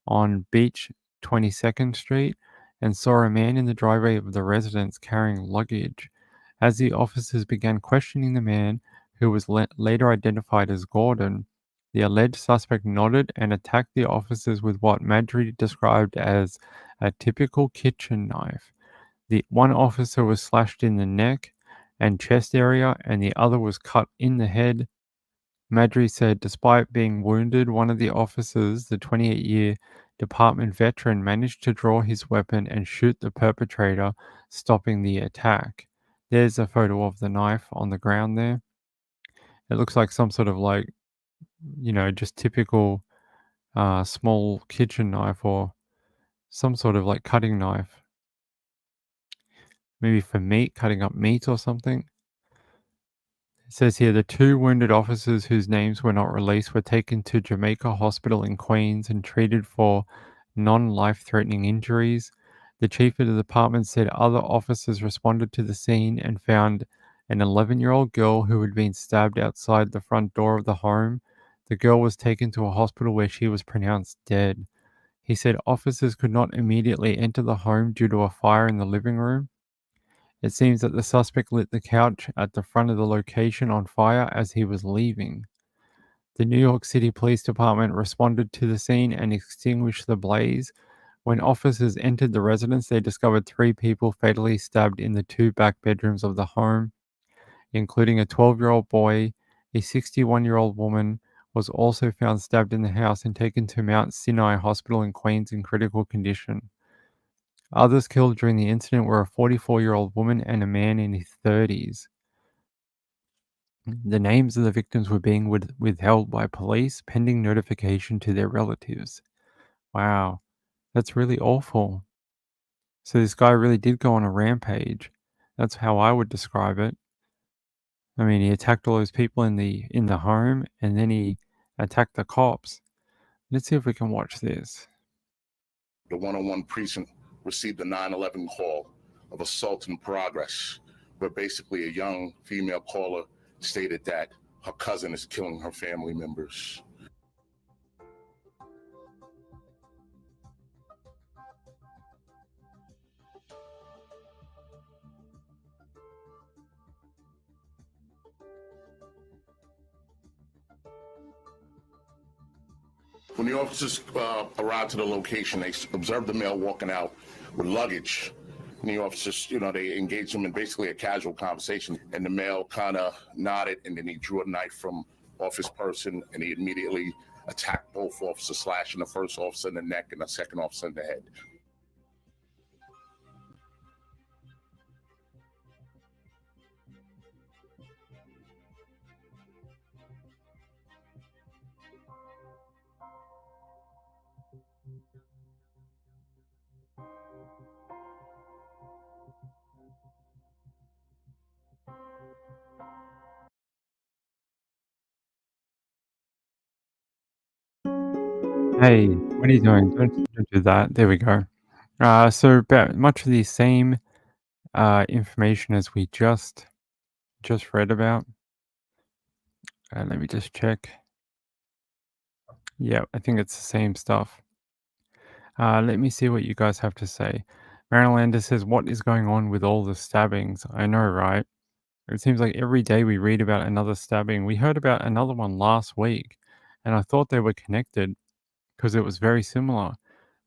on Beach 22nd Street and saw a man in the driveway of the residence carrying luggage. As the officers began questioning the man, who was later identified as Gordon, the alleged suspect nodded and attacked the officers with what Madry described as a typical kitchen knife. The one officer was slashed in the neck and chest area, and the other was cut in the head. Madry said despite being wounded, one of the officers, the 28-year department veteran, managed to draw his weapon and shoot the perpetrator, stopping the attack. There's a photo of the knife on the ground there. It looks like some sort of just typical small kitchen knife or some sort of cutting knife. Maybe for meat, cutting up meat or something. It says here the 2 wounded officers whose names were not released were taken to Jamaica Hospital in Queens and treated for non-life-threatening injuries. The chief of the department said other officers responded to the scene and found an 11-year-old girl who had been stabbed outside the front door of the home. The girl was taken to a hospital where she was pronounced dead. He said officers could not immediately enter the home due to a fire in the living room. It seems that the suspect lit the couch at the front of the location on fire as he was leaving. The New York City Police Department responded to the scene and extinguished the blaze. When officers entered the residence, they discovered 3 people fatally stabbed in the 2 back bedrooms of the home, including a 12-year-old boy. A 61-year-old woman was also found stabbed in the house and taken to Mount Sinai Hospital in Queens in critical condition. Others killed during the incident were a 44-year-old woman and a man in his 30s. The names of the victims were being withheld by police pending notification to their relatives. Wow, that's really awful. So this guy really did go on a rampage. That's how I would describe it. I mean, he attacked all those people in the home, and then he attacked the cops. Let's see if we can watch this. The 101 precinct received a 911 call of assault in progress, where basically a young female caller stated that her cousin is killing her family members. When the officers arrived to the location, they observed the male walking out with luggage. And the officers, they engaged him in basically a casual conversation. And the male kind of nodded, and then he drew a knife from off his person, and he immediately attacked both officers, slashing the first officer in the neck and the second officer in the head. Hey, what are you doing? Don't do that. There we go. So about much of the same information as we just read about. Let me just check. Yeah, I think it's the same stuff. Let me see what you guys have to say. Marilander says, what is going on with all the stabbings? I know, right? It seems like every day we read about another stabbing. We heard about another one last week, and I thought they were connected because it was very similar.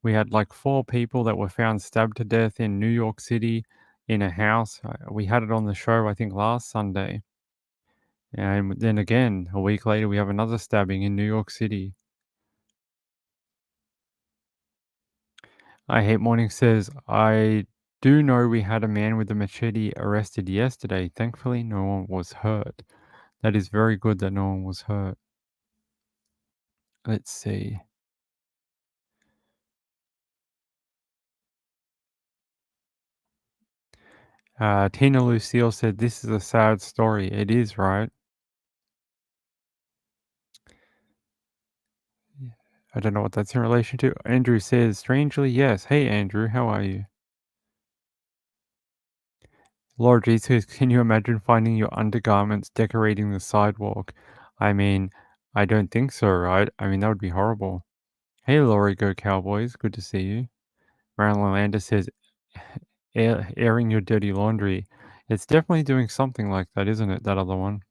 We had 4 people that were found stabbed to death in New York City in a house. We had it on the show, I think, last Sunday. And then again, a week later, we have another stabbing in New York City. I Hate Morning says, I do know we had a man with a machete arrested yesterday. Thankfully, no one was hurt. That is very good that no one was hurt. Let's see. Tina Lucille said, this is a sad story. It is, right? I don't know what that's in relation to. Andrew says, strangely, yes. Hey, Andrew, how are you? Laura G says, can you imagine finding your undergarments decorating the sidewalk? I mean, I don't think so, right? I mean, that would be horrible. Hey, Laurie, go Cowboys. Good to see you. Marilyn Landis says, airing your dirty laundry. It's definitely doing something like that, isn't it? That other one.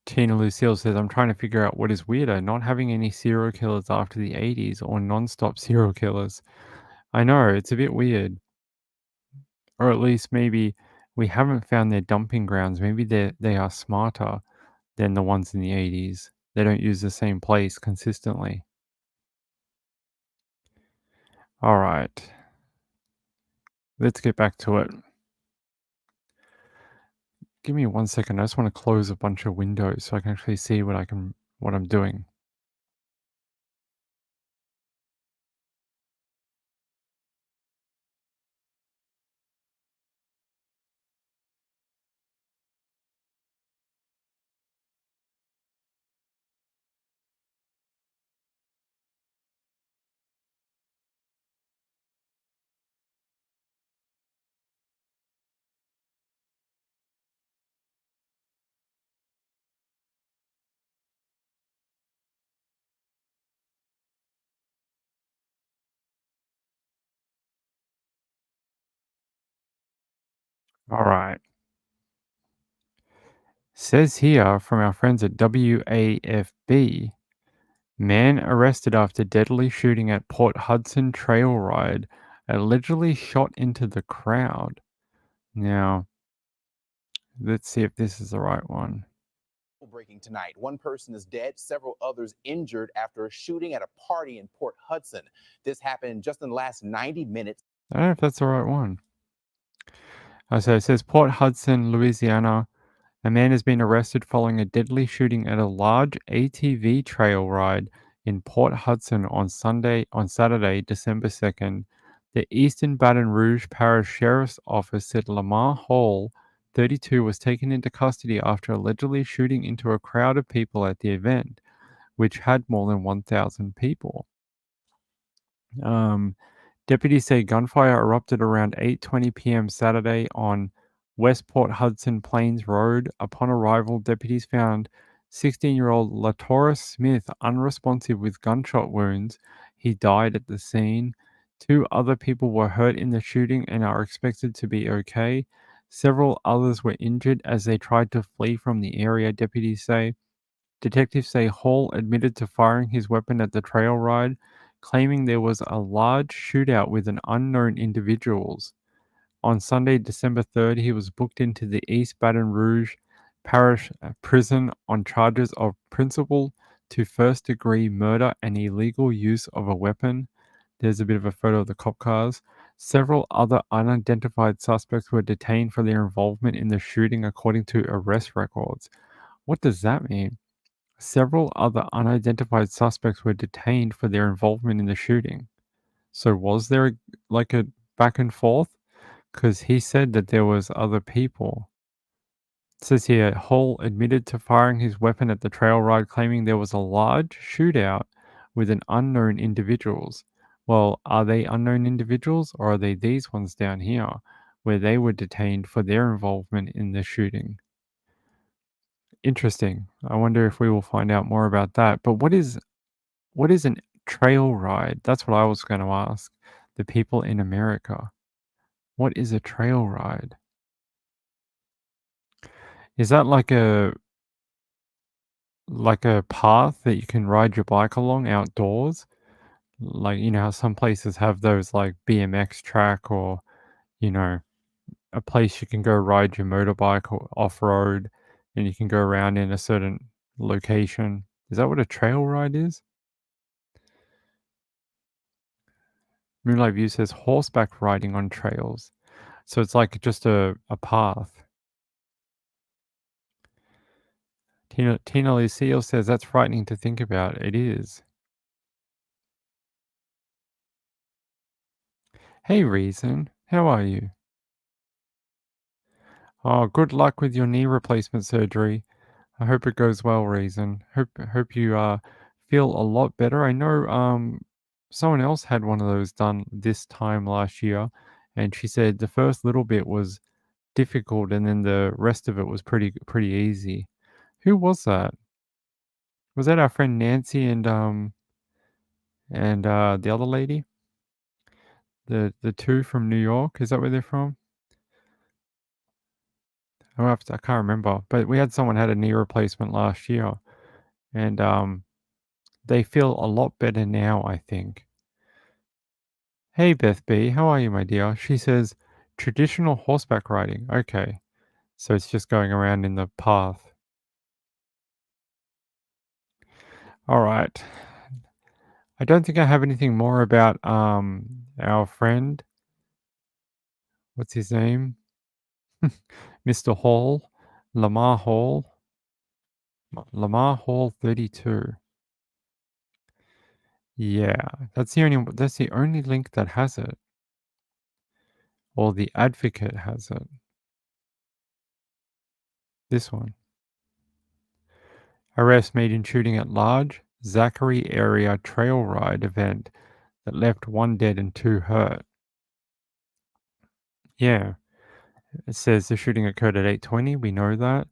Tina Lucille says, I'm trying to figure out what is weirder, not having any serial killers after the 80s or non-stop serial killers. I know, it's a bit weird. Or at least maybe we haven't found their dumping grounds. Maybe they are smarter than the ones in the 80s. They don't use the same place consistently. All right. Let's get back to it. Give me 1 second. I just want to close a bunch of windows so I can actually see what I'm doing. All right. Says here from our friends at WAFB, man arrested after deadly shooting at Port Hudson trail ride, allegedly shot into the crowd. Now, let's see if this is the right one. Breaking tonight. One person is dead, several others injured after a shooting at a party in Port Hudson. This happened just in the last 90 minutes. I don't know if that's the right one. So it says Port Hudson, Louisiana. A man has been arrested following a deadly shooting at a large ATV trail ride in Port Hudson on Saturday, December 2nd. The Eastern Baton Rouge Parish Sheriff's Office said Lamar Hall, 32, was taken into custody after allegedly shooting into a crowd of people at the event, which had more than 1,000 people. Deputies say gunfire erupted around 8:20 p.m. Saturday on West Port Hudson Plains Road. Upon arrival, deputies found 16-year-old LaTorra Smith unresponsive with gunshot wounds. He died at the scene. 2 other people were hurt in the shooting and are expected to be okay. Several others were injured as they tried to flee from the area, deputies say. Detectives say Hall admitted to firing his weapon at the trail ride, claiming there was a large shootout with an unknown individuals. On Sunday, December 3rd, he was booked into the East Baton Rouge Parish Prison on charges of principal to first-degree murder and illegal use of a weapon. There's a bit of a photo of the cop cars. Several other unidentified suspects were detained for their involvement in the shooting, according to arrest records. What does that mean? Several other unidentified suspects were detained for their involvement in the shooting. So was there like a back and forth? Because he said that there was other people. It says here, Hall admitted to firing his weapon at the trail ride, claiming there was a large shootout with an unknown individuals. Well, are they unknown individuals or are they these ones down here where they were detained for their involvement in the shooting? Interesting. I wonder if we will find out more about that. But what is an trail ride? That's what I was going to ask the people in America. What is a trail ride? Is that like a path that you can ride your bike along outdoors? Like, you know how some places have those like BMX track or, you know, a place you can go ride your motorbike or off-road and you can go around in a certain location. Is that what a trail ride is? Moonlight View says horseback riding on trails. So it's like just a path. Tina Lucille says that's frightening to think about. It is. Hey Reason, how are you? Oh, good luck with your knee replacement surgery. I hope it goes well, Reason. Hope you feel a lot better. I know someone else had one of those done this time last year, and she said the first little bit was difficult and then the rest of it was pretty easy. Who was that? Was that our friend Nancy and the other lady? The two from New York? Is that where they're from? I can't remember, but we had someone had a knee replacement last year, and they feel a lot better now, I think. Hey Beth B, how are you, my dear? She says traditional horseback riding. Okay, so it's just going around in the path. All right. I don't think I have anything more about our friend. What's his name? Mr. Hall, Lamar Hall. Lamar Hall 32. Yeah, that's the only link that has it. Or the Advocate has it. This one. Arrest made in shooting at large Zachary area trail ride event that left 1 dead and 2 hurt. Yeah. It says the shooting occurred at 8:20. We know that.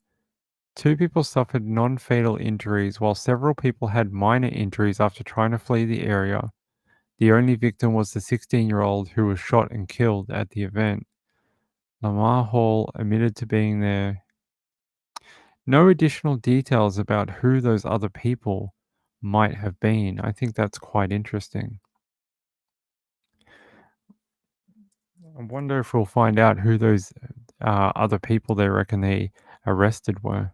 2 people suffered non-fatal injuries, while several people had minor injuries after trying to flee the area. The only victim was the 16-year-old who was shot and killed at the event. Lamar Hall admitted to being there. No additional details about who those other people might have been. I think that's quite interesting. I wonder if we'll find out who those other people they reckon they arrested were.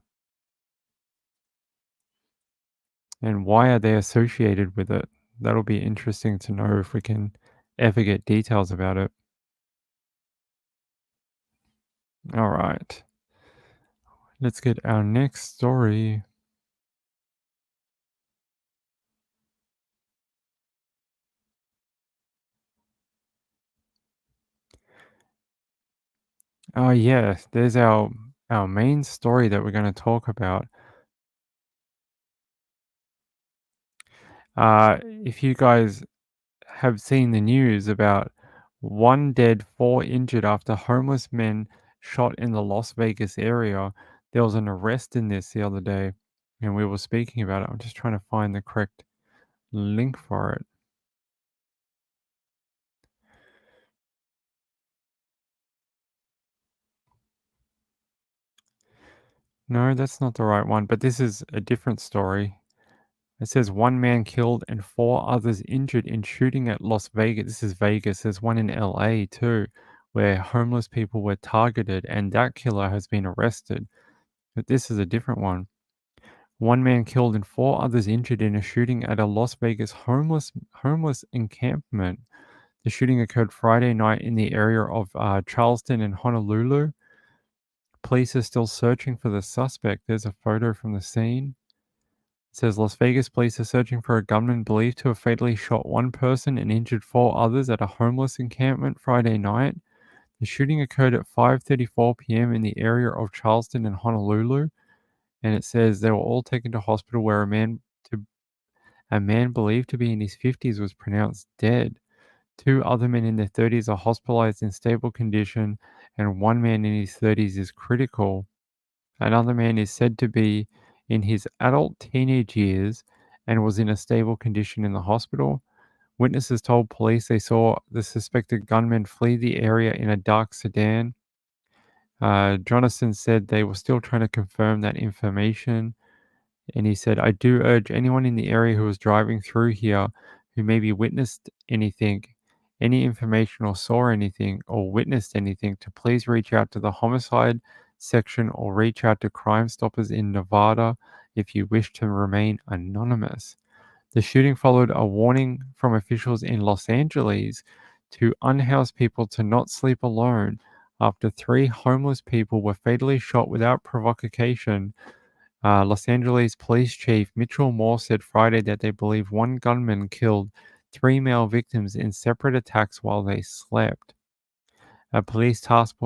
And why are they associated with it? That'll be interesting to know if we can ever get details about it. All right. Let's get our next story. Oh yeah, there's our main story that we're going to talk about. If you guys have seen the news about 1 dead, 4 injured after homeless men shot in the Las Vegas area, there was an arrest in this the other day, and we were speaking about it. I'm just trying to find the correct link for it. No, that's not the right one, but this is a different story. It says 1 man killed and 4 others injured in shooting at Las Vegas. This is Vegas. There's one in LA too, where homeless people were targeted and that killer has been arrested. But this is a different one. 1 man killed and 4 others injured in a shooting at a Las Vegas homeless encampment. The shooting occurred Friday night in the area of Charleston and Honolulu. Police are still searching for the suspect. There's a photo from the scene. It says Las Vegas police are searching for a gunman believed to have fatally shot 1 person and injured 4 others at a homeless encampment Friday night. The shooting occurred at 5:34 p.m. in the area of Charleston and Honolulu, and it says they were all taken to hospital where a man believed to be in his 50s was pronounced dead. 2 other men in their 30s are hospitalized in stable condition, and 1 man in his 30s is critical. Another man is said to be in his adult teenage years and was in a stable condition in the hospital. Witnesses told police they saw the suspected gunman flee the area in a dark sedan. Jonathan said they were still trying to confirm that information. And he said, I do urge anyone in the area who was driving through here who maybe witnessed anything, any information or saw anything or witnessed anything to please reach out to the homicide section or reach out to Crime Stoppers in Nevada if you wish to remain anonymous. The shooting followed a warning from officials in Los Angeles to unhoused people to not sleep alone after 3 homeless people were fatally shot without provocation. Los Angeles Police Chief Mitchell Moore said Friday that they believe 1 gunman killed 3 male victims in separate attacks while they slept. A police task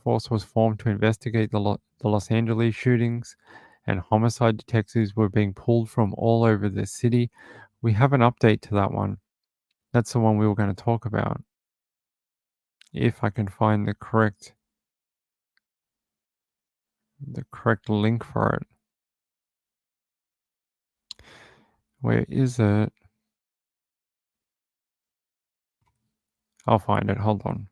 force was formed to investigate the Los Angeles shootings, and homicide detectives were being pulled from all over the city. We have an update to that one. That's the one we were going to talk about. If I can find the correct link for it. Where is it? I'll find it. Hold on.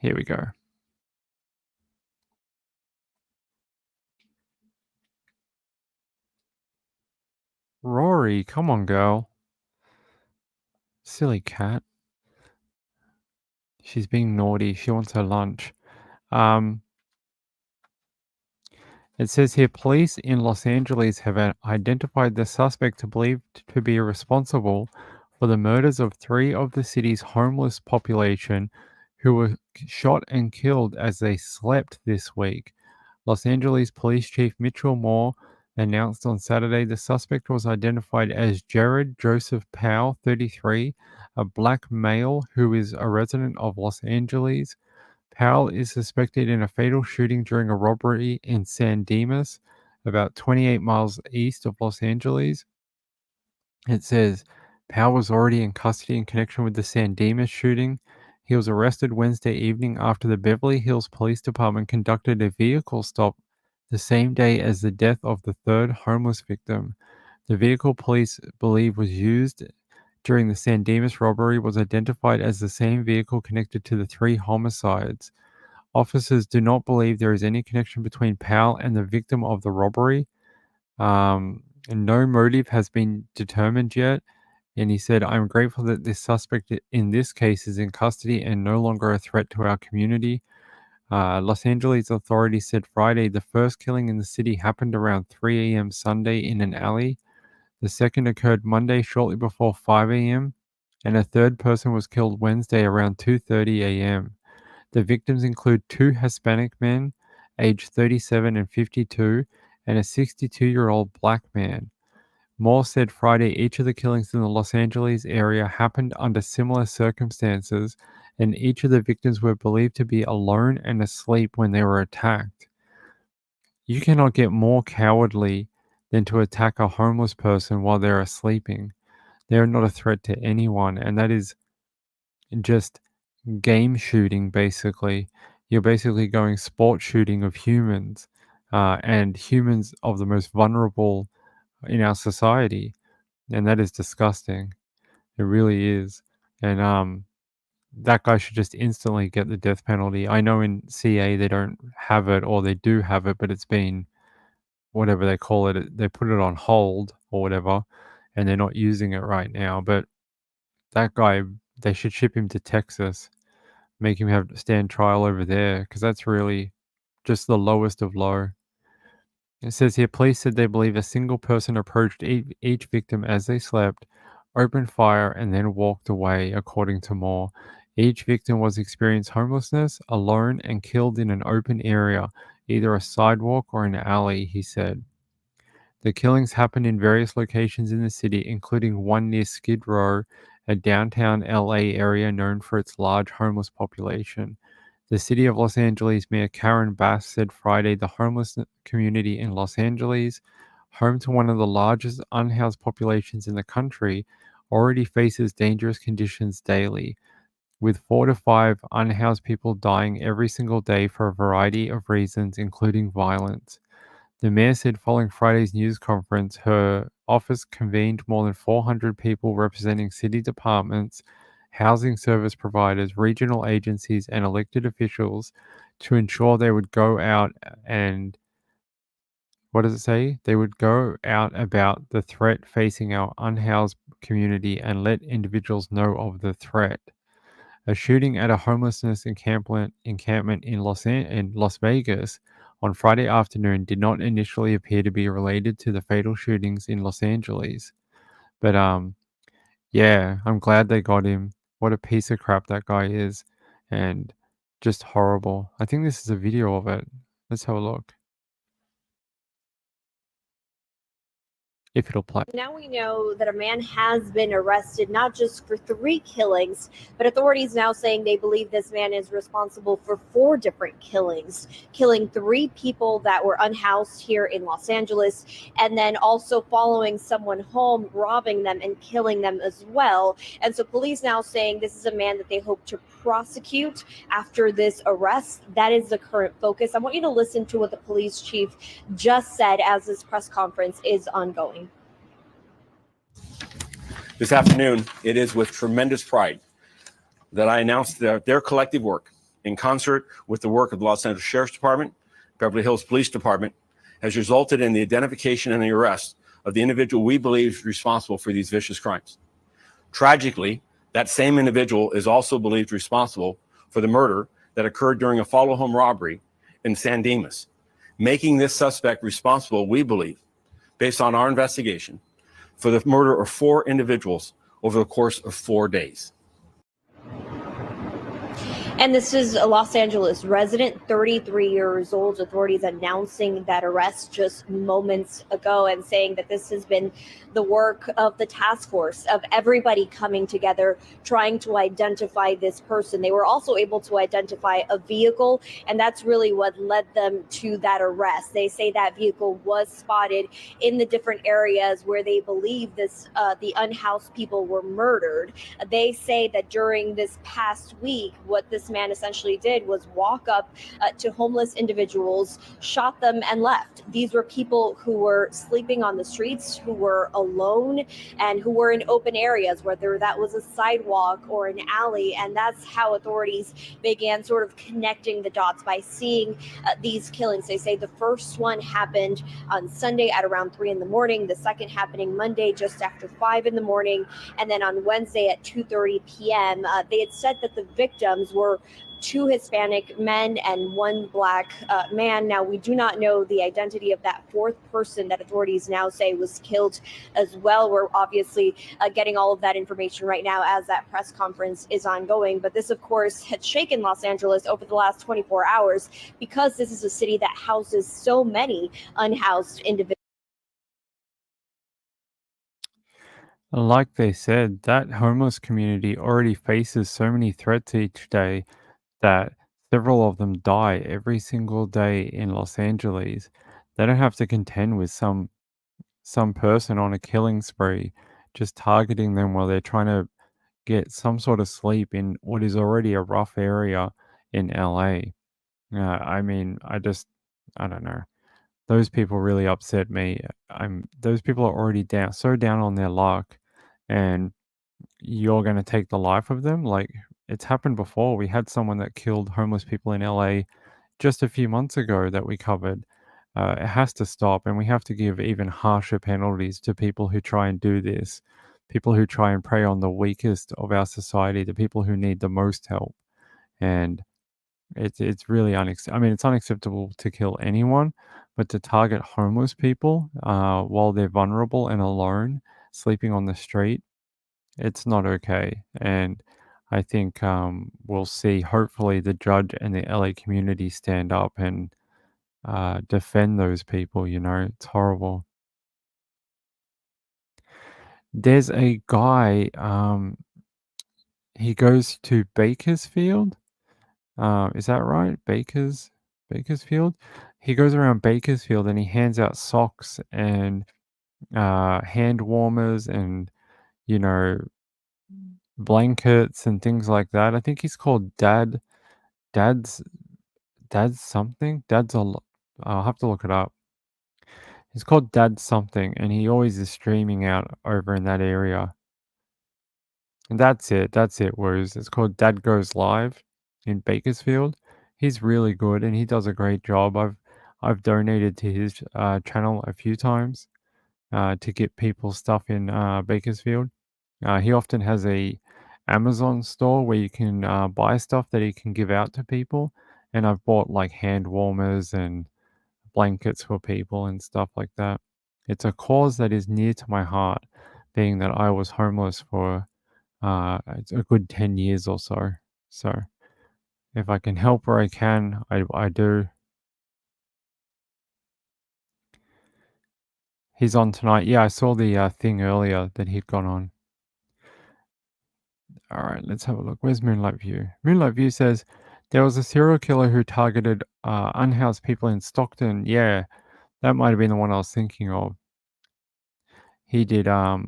Here we go. Rory, come on, girl. Silly cat. She's being naughty. She wants her lunch. It says here, police in Los Angeles have identified the suspect believed to be responsible for the murders of 3 of the city's homeless population who were shot and killed as they slept this week. Los Angeles Police Chief Mitchell Moore announced on Saturday the suspect was identified as Jared Joseph Powell, 33, a black male who is a resident of Los Angeles. Powell is suspected in a fatal shooting during a robbery in San Dimas, about 28 miles east of Los Angeles. It says Powell was already in custody in connection with the San Dimas shooting. He was arrested Wednesday evening after the Beverly Hills Police Department conducted a vehicle stop the same day as the death of the 3rd homeless victim. The vehicle police believe was used during the San Dimas robbery was identified as the same vehicle connected to the 3 homicides. Officers do not believe there is any connection between Powell and the victim of the robbery. And no motive has been determined yet. And he said, I'm grateful that this suspect in this case is in custody and no longer a threat to our community. Los Angeles authorities said Friday the first killing in the city happened around 3 a.m. Sunday in an alley. The second occurred Monday shortly before 5 a.m. And a third person was killed Wednesday around 2:30 a.m. The victims include 2 Hispanic men, aged 37 and 52, and a 62-year-old black man. Moore said Friday each of the killings in the Los Angeles area happened under similar circumstances, and each of the victims were believed to be alone and asleep when they were attacked. You cannot get more cowardly than to attack a homeless person while they are sleeping. They are not a threat to anyone, and that is just game shooting, basically. You're basically going sport shooting of humans, and humans of the most vulnerable in our society. And that is disgusting. It really is. And that guy should just instantly get the death penalty. I know in CA they don't have it, or they do have it, but it's been whatever they call it. They put it on hold or whatever, and they're not using it right now. But that guy, they should ship him to Texas, make him have to stand trial over there, because that's really just the lowest of low. It says here, police said they believe a single person approached each victim as they slept, opened fire, and then walked away, according to Moore. Each victim was experienced homelessness, alone, and killed in an open area, either a sidewalk or an alley, he said. The killings happened in various locations in the city, including one near Skid Row, a downtown LA area known for its large homeless population. The City of Los Angeles Mayor Karen Bass said Friday the homeless community in Los Angeles, home to one of the largest unhoused populations in the country, already faces dangerous conditions daily, with 4 to 5 unhoused people dying every single day for a variety of reasons, including violence. The mayor said following Friday's news conference, her office convened more than 400 people representing city departments, housing service providers, regional agencies, and elected officials to ensure they would go out and, what does it say? They would go out about the threat facing our unhoused community and let individuals know of the threat. A shooting at a homelessness encampment in Las Vegas on Friday afternoon did not initially appear to be related to the fatal shootings in Los Angeles. But yeah, I'm glad they got him. What a piece of crap that guy is, and just horrible. I think this is a video of it. Let's have a look. if it'll play. Now we know that a man has been arrested, not just for 3 killings, but authorities now saying they believe this man is responsible for 4 different killings, killing 3 people that were unhoused here in Los Angeles, and then also following someone home, robbing them and killing them as well. And so police now saying this is a man that they hope to prosecute after this arrest. That is the current focus. I want you to listen to what the police chief just said as this press conference is ongoing. This afternoon, it is with tremendous pride that I announce that their collective work, in concert with the work of the Los Angeles Sheriff's Department, Beverly Hills Police Department, has resulted in the identification and the arrest of the individual we believe is responsible for these vicious crimes. Tragically, that same individual is also believed responsible for the murder that occurred during a follow-home robbery in San Dimas, making this suspect responsible, we believe, based on our investigation, for the murder of 4 individuals over the course of 4 days. And this is a Los Angeles resident, 33 years old. Authorities announcing that arrest just moments ago and saying that this has been the work of the task force, of everybody coming together, trying to identify this person. They were also able to identify a vehicle, and that's really what led them to that arrest. They say that vehicle was spotted in the different areas where they believe the unhoused people were murdered. They say that during this past week, what this man essentially did was walk up to homeless individuals, shot them, and left. These were people who were sleeping on the streets, who were alone, and who were in open areas, whether that was a sidewalk or an alley. And that's how authorities began sort of connecting the dots by seeing these killings. They say the first one happened on Sunday at around 3 in the morning, the second happening Monday just after 5 in the morning, and then on Wednesday at 2:30 p.m. They had said that the victims were 2 Hispanic men and 1 black man. Now, we do not know the identity of that 4th person that authorities now say was killed as well. We're obviously getting all of that information right now as that press conference is ongoing. But this, of course, had shaken Los Angeles over the last 24 hours because this is a city that houses so many unhoused individuals. Like they said, that homeless community already faces so many threats each day that several of them die every single day in Los Angeles. They don't have to contend with some person on a killing spree just targeting them while they're trying to get some sort of sleep in what is already a rough area in LA. I mean, I don't know. Those people really upset me. Those people are already so down on their luck, and you're going to take the life of them. Like, it's happened before. We had someone that killed homeless people in LA just a few months ago that we covered. It has to stop, and we have to give even harsher penalties to people who try and do this, people who try and prey on the weakest of our society, the people who need the most help. And it's really I mean, it's unacceptable to kill anyone, but to target homeless people while they're vulnerable and alone, sleeping on the street, it's not okay. And I think we'll see, hopefully, the judge and the LA community stand up and defend those people. It's horrible. There's a guy, he goes to Bakersfield. Is that right? Bakersfield? He goes around Bakersfield and he hands out socks and hand warmers and, you know, blankets and things like that. I think he's called Dad's something. I'll have to look it up. He's called Dad something, and he always is streaming out over in that area. And that's it, Woz. It's called Dad Goes Live in Bakersfield. He's really good, and he does a great job. I've donated to his channel a few times to get people stuff in Bakersfield. He often has a Amazon store where you can buy stuff that he can give out to people, and I've bought like hand warmers and blankets for people and stuff like that. It's a cause that is near to my heart, being that I was homeless for it's a good 10 years or so. So if I can help where I can, I do. He's on tonight. Yeah, I saw the thing earlier that he'd gone on. All right, let's have a look. Where's Moonlight View? Moonlight View says there was a serial killer who targeted unhoused people in Stockton. Yeah, that might have been the one I was thinking of. He did uh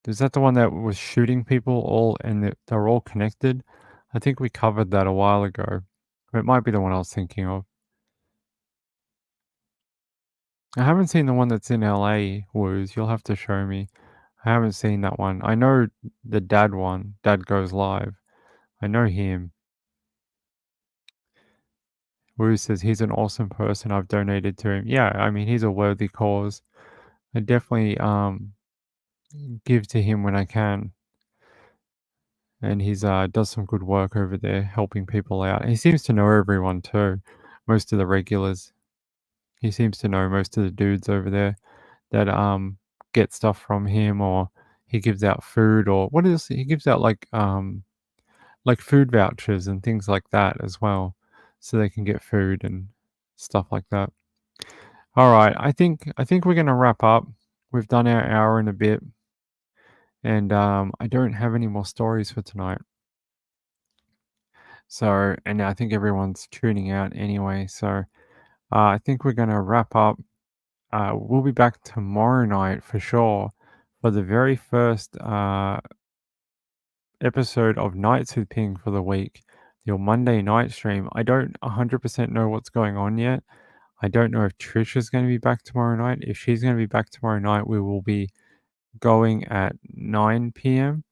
is that the one that was shooting people all and they're all connected? I think we covered that a while ago. It might be the one I was thinking of. I haven't seen the one that's in LA, Woos. You'll have to show me. I haven't seen that one. I know the dad one, Dad Goes Live. I know him. Woo says he's an awesome person. I've donated to him. Yeah, I mean he's a worthy cause. I definitely give to him when I can. And he's does some good work over there helping people out. He seems to know everyone too. Most of the regulars. He seems to know most of the dudes over there that get stuff from him, or he gives out food, or what is he gives out like food vouchers and things like that as well, so they can get food and stuff like that. All right, I think we're gonna wrap up. We've done our hour and a bit, and I don't have any more stories for tonight. So, and I think everyone's tuning out anyway. So, I think we're gonna wrap up. We'll be back tomorrow night for sure for the very first episode of Nights with Ping for the week, your Monday night stream. I don't 100% know what's going on yet. I don't know if Trish is going to be back tomorrow night. If she's going to be back tomorrow night, we will be going at 9 p.m.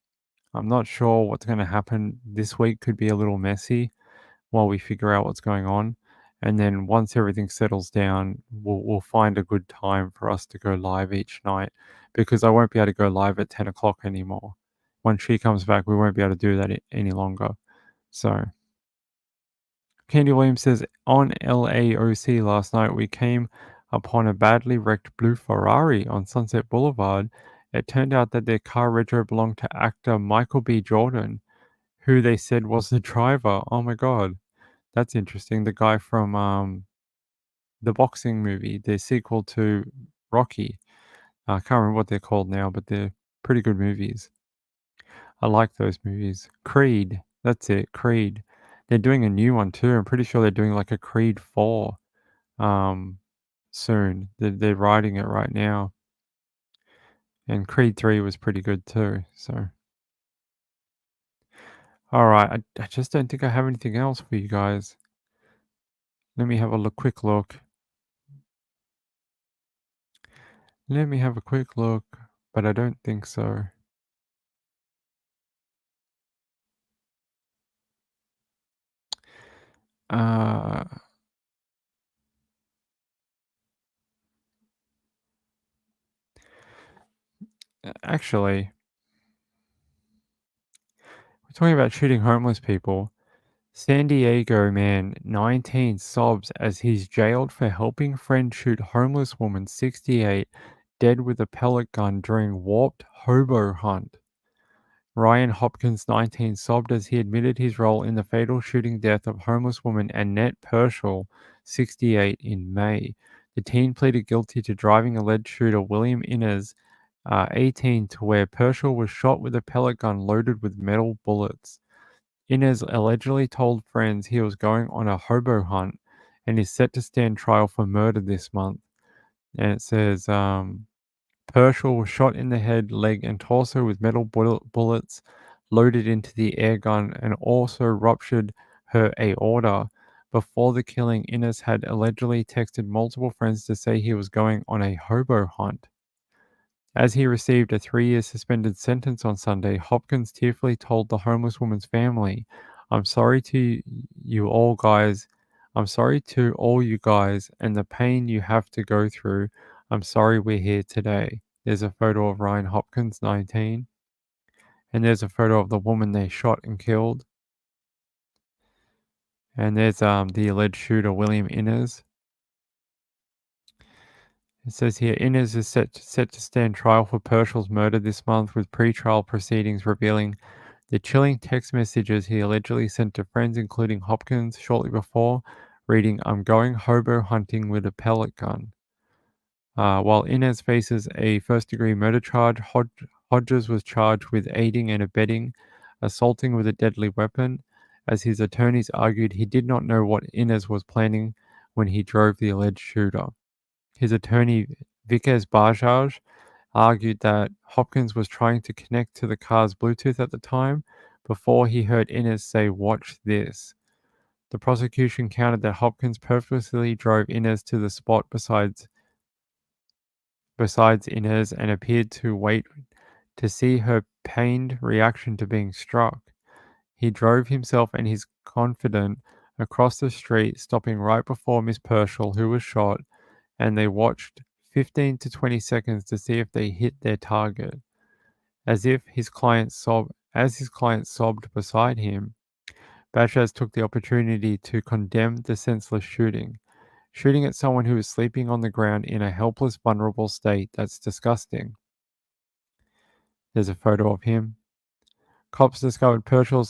I'm not sure what's going to happen this week. Could be a little messy while we figure out what's going on. And then once everything settles down, we'll find a good time for us to go live each night, because I won't be able to go live at 10 o'clock anymore. When she comes back, we won't be able to do that any longer. So, Candy Williams says, on LAOC last night, we came upon a badly wrecked blue Ferrari on Sunset Boulevard. It turned out that their car retro belonged to actor Michael B. Jordan, who they said was the driver. Oh my God. That's interesting. The guy from the boxing movie, the sequel to Rocky. I can't remember what they're called now, but they're pretty good movies. I like those movies. Creed. That's it. Creed. They're doing a new one too. I'm pretty sure they're doing like a Creed 4 soon. They're writing it right now. And Creed 3 was pretty good too. So, all right. I just don't think I have anything else for you guys. Let me have a quick look. Let me have a quick look, but I don't think so. Actually, we're talking about shooting homeless people. San Diego man 19 sobs as he's jailed for helping friend shoot homeless woman 68 dead with a pellet gun during warped hobo hunt. Ryan Hopkins 19 sobbed as he admitted his role in the fatal shooting death of homeless woman Annette Pershall 68 in May. The teen pleaded guilty to driving alleged shooter William Innes 18 to where Pershall was shot with a pellet gun loaded with metal bullets. Innes allegedly told friends he was going on a hobo hunt and is set to stand trial for murder this month. And it says Pershall was shot in the head, leg, and torso with metal bullets loaded into the air gun and also ruptured her aorta. Before the killing, Innes had allegedly texted multiple friends to say he was going on a hobo hunt. As he received a 3-year suspended sentence on Sunday, Hopkins tearfully told the homeless woman's family, I'm sorry to you all guys. I'm sorry to all you guys and the pain you have to go through. I'm sorry we're here today. There's a photo of Ryan Hopkins, 19. And there's a photo of the woman they shot and killed. And there's the alleged shooter, William Innes. It says here, Innes is set to stand trial for Pershall's murder this month, with pre-trial proceedings revealing the chilling text messages he allegedly sent to friends, including Hopkins, shortly before. reading, "I'm going hobo hunting with a pellet gun." While Inez faces a first-degree murder charge, Hodges was charged with aiding and abetting assaulting with a deadly weapon. As his attorneys argued, he did not know what Inez was planning when he drove the alleged shooter. His attorney, Vikas Bajaj, argued that Hopkins was trying to connect to the car's Bluetooth at the time before he heard Inez say, "Watch this." The prosecution countered that Hopkins purposely drove Inez to the spot besides Inez and appeared to wait to see her pained reaction to being struck. He drove himself and his confidant across the street, stopping right before Miss Purcell, who was shot, and they watched 15 to 20 seconds to see if they hit their target. As his client sobbed beside him, Bajaz took the opportunity to condemn the senseless shooting. Shooting at someone who is sleeping on the ground in a helpless, vulnerable state, that's disgusting. There's a photo of him. Cops discovered Purcell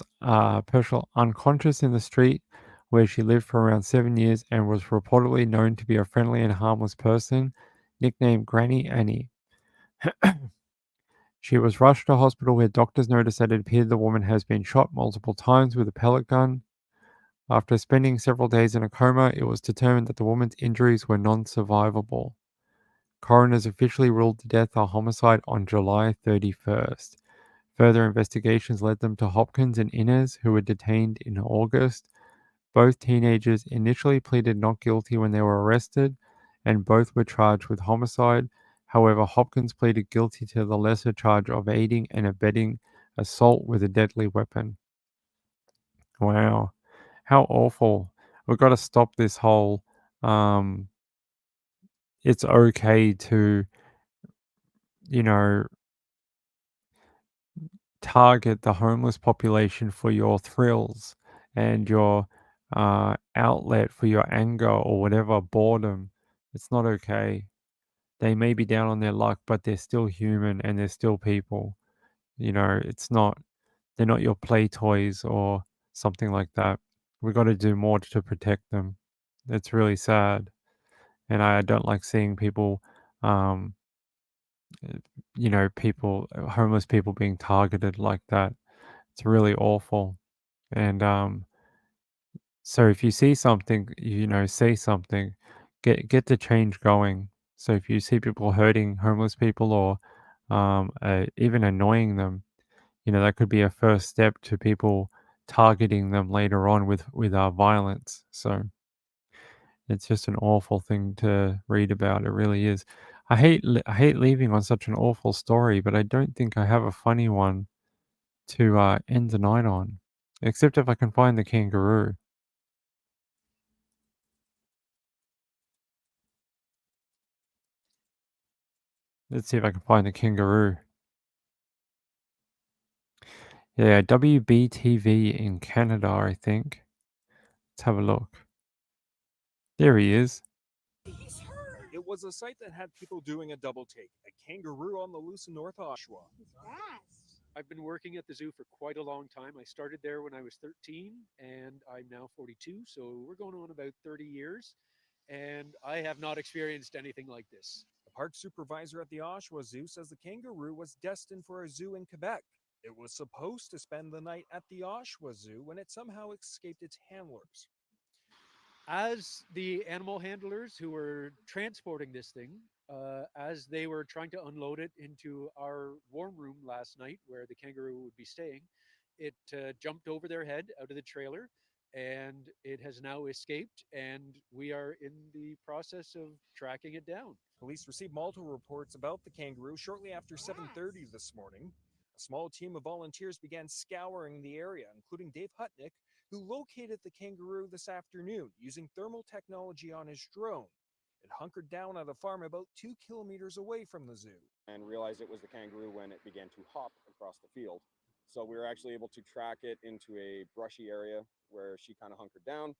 unconscious in the street where she lived for around 7 years and was reportedly known to be a friendly and harmless person, nicknamed Granny Annie. She was rushed to hospital where doctors noticed that it appeared the woman has been shot multiple times with a pellet gun. After spending several days in a coma, it was determined that the woman's injuries were non-survivable. Coroners officially ruled the death a homicide on July 31st. Further investigations led them to Hopkins and Inez, who were detained in August. Both teenagers initially pleaded not guilty when they were arrested, and both were charged with homicide. However, Hopkins pleaded guilty to the lesser charge of aiding and abetting assault with a deadly weapon. Wow. How awful. We've got to stop this whole it's okay to, target the homeless population for your thrills and your outlet for your anger or whatever, boredom. It's not okay. They may be down on their luck, but they're still human and they're still people. They're not your play toys or something like that. We've got to do more to protect them. It's really sad. And I don't like seeing people, homeless people being targeted like that. It's really awful. And so if you see something, say something, get the change going. So if you see people hurting homeless people or even annoying them, that could be a first step to people targeting them later on with violence. So it's just an awful thing to read about. It really is. I hate leaving on such an awful story, but I don't think I have a funny one to end the night on, except if I can find the kangaroo. Let's see if I can find the kangaroo. Yeah, WBTV in Canada, I think. Let's have a look. There he is. It was a sight that had people doing a double take. A kangaroo on the loose in North Oshawa. I've been working at the zoo for quite a long time. I started there when I was 13 and I'm now 42. So we're going on about 30 years and I have not experienced anything like this. The park supervisor at the Oshawa Zoo says the kangaroo was destined for a zoo in Quebec. It was supposed to spend the night at the Oshawa Zoo when it somehow escaped its handlers. As the animal handlers who were transporting this thing, as they were trying to unload it into our warm room last night where the kangaroo would be staying, it jumped over their head out of the trailer and it has now escaped and we are in the process of tracking it down. Police received multiple reports about the kangaroo shortly after 7:30 this morning. A small team of volunteers began scouring the area, including Dave Hutnick, who located the kangaroo this afternoon using thermal technology on his drone. It hunkered down at a farm about 2 kilometers away from the zoo. And realized it was the kangaroo when it began to hop across the field. So we were actually able to track it into a brushy area where she kind of hunkered down.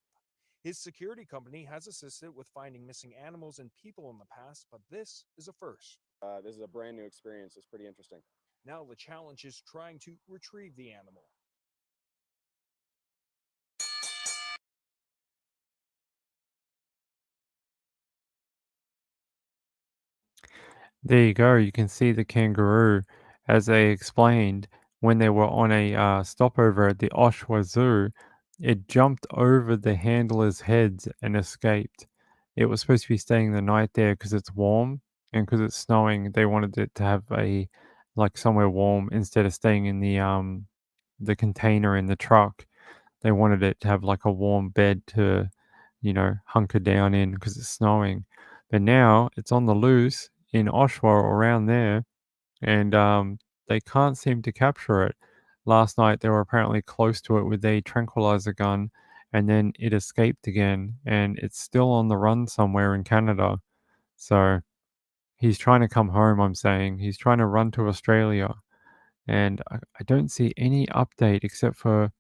His security company has assisted with finding missing animals and people in the past, but this is a first. This is a brand new experience. It's pretty interesting. Now the challenge is trying to retrieve the animal. There you go. You can see the kangaroo, as they explained when they were on a stopover at the Oshawa Zoo. It jumped over the handlers' heads and escaped. It was supposed to be staying the night there because it's warm and because it's snowing. They wanted it to have like somewhere warm instead of staying in the container in the truck. They wanted it to have like a warm bed to, hunker down in because it's snowing. But now it's on the loose in Oshawa or around there, and they can't seem to capture it. Last night they were apparently close to it with a tranquilizer gun, and then it escaped again, and it's still on the run somewhere in Canada. So he's trying to come home, I'm saying. He's trying to run to Australia. And I don't see any update except for,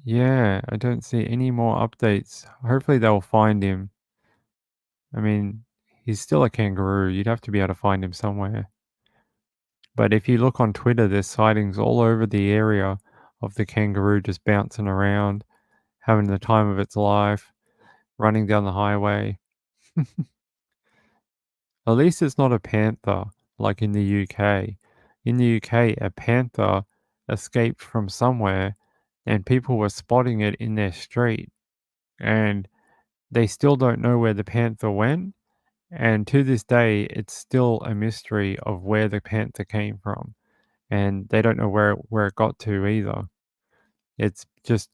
yeah, I don't see any more updates. Hopefully they'll find him. I mean, he's still a kangaroo. You'd have to be able to find him somewhere. But if you look on Twitter, there's sightings all over the area of the kangaroo just bouncing around, having the time of its life, running down the highway. At least it's not a panther like in the UK. In the UK, a panther escaped from somewhere and people were spotting it in their street. And they still don't know where the panther went. And to this day, it's still a mystery of where the panther came from. And they don't know where it got to either. It's just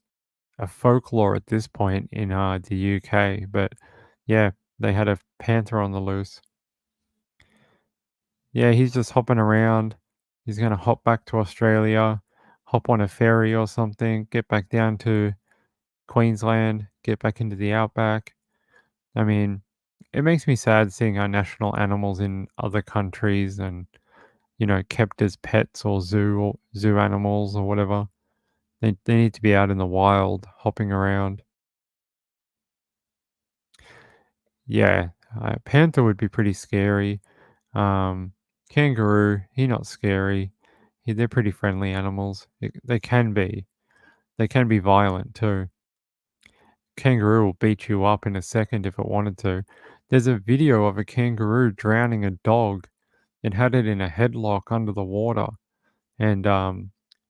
a folklore at this point in the UK. But yeah, they had a panther on the loose. Yeah, he's just hopping around. He's going to hop back to Australia, hop on a ferry or something, get back down to Queensland, get back into the outback. I mean, it makes me sad seeing our national animals in other countries and, kept as pets or zoo animals or whatever. They need to be out in the wild, hopping around. Yeah, panther would be pretty scary. Kangaroo, he not scary. They're pretty friendly animals. They can be. They can be violent too. Kangaroo will beat you up in a second if it wanted to. There's a video of a kangaroo drowning a dog. It had it in a headlock under the water. And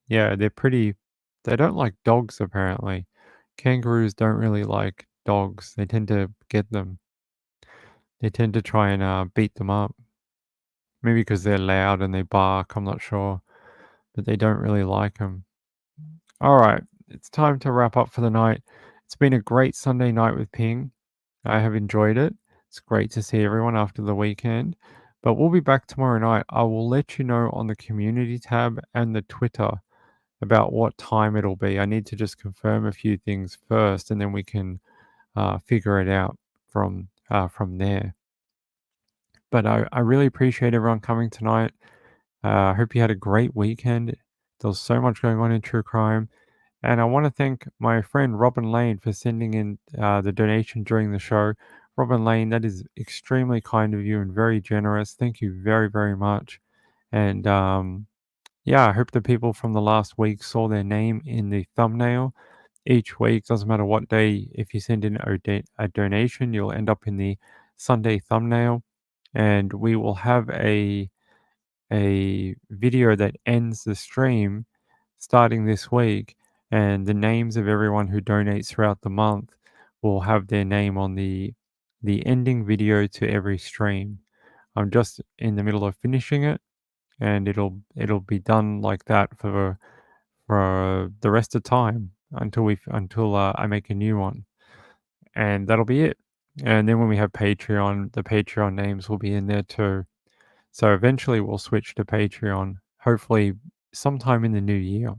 yeah, they don't like dogs apparently. Kangaroos don't really like dogs. They tend to get them. They tend to try and beat them up. Maybe because they're loud and they bark, I'm not sure. But they don't really like them. All right, it's time to wrap up for the night. It's been a great Sunday night with Ping. I have enjoyed it. It's great to see everyone after the weekend. But we'll be back tomorrow night. I will let you know on the community tab and the Twitter about what time it'll be. I need to just confirm a few things first, and then we can figure it out from there. But I really appreciate everyone coming tonight. I hope you had a great weekend. There was so much going on in true crime. And I want to thank my friend Robin Lane for sending in the donation during the show. Robin Lane, that is extremely kind of you and very generous. Thank you very, very much. And yeah, I hope the people from the last week saw their name in the thumbnail. Each week, doesn't matter what day, if you send in a donation, you'll end up in the Sunday thumbnail. And we will have a video that ends the stream starting this week, and the names of everyone who donates throughout the month will have their name on the ending video to every stream. I'm just in the middle of finishing it, and it'll be done like that for the rest of time until I make a new one, and that'll be it. And then when we have Patreon, the Patreon names will be in there too. So eventually we'll switch to Patreon, hopefully sometime in the new year.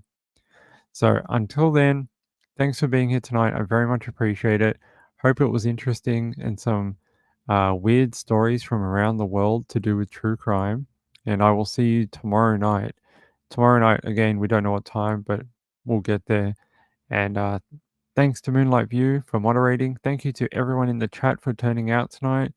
So until then, thanks for being here tonight. I very much appreciate it. Hope it was interesting and some weird stories from around the world to do with true crime. And I will see you tomorrow night. Tomorrow night, again, we don't know what time, but we'll get there. And thanks to Moonlight View for moderating. Thank you to everyone in the chat for turning out tonight.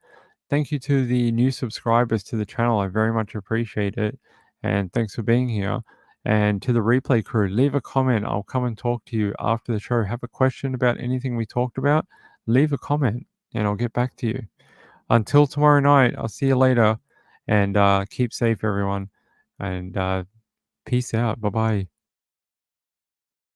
Thank you to the new subscribers to the channel. I very much appreciate it. And thanks for being here. And to the replay crew, leave a comment. I'll come and talk to you after the show. Have a question about anything we talked about? Leave a comment and I'll get back to you. until tomorrow night, I'll see you later, and keep safe, everyone, and peace out. Bye bye.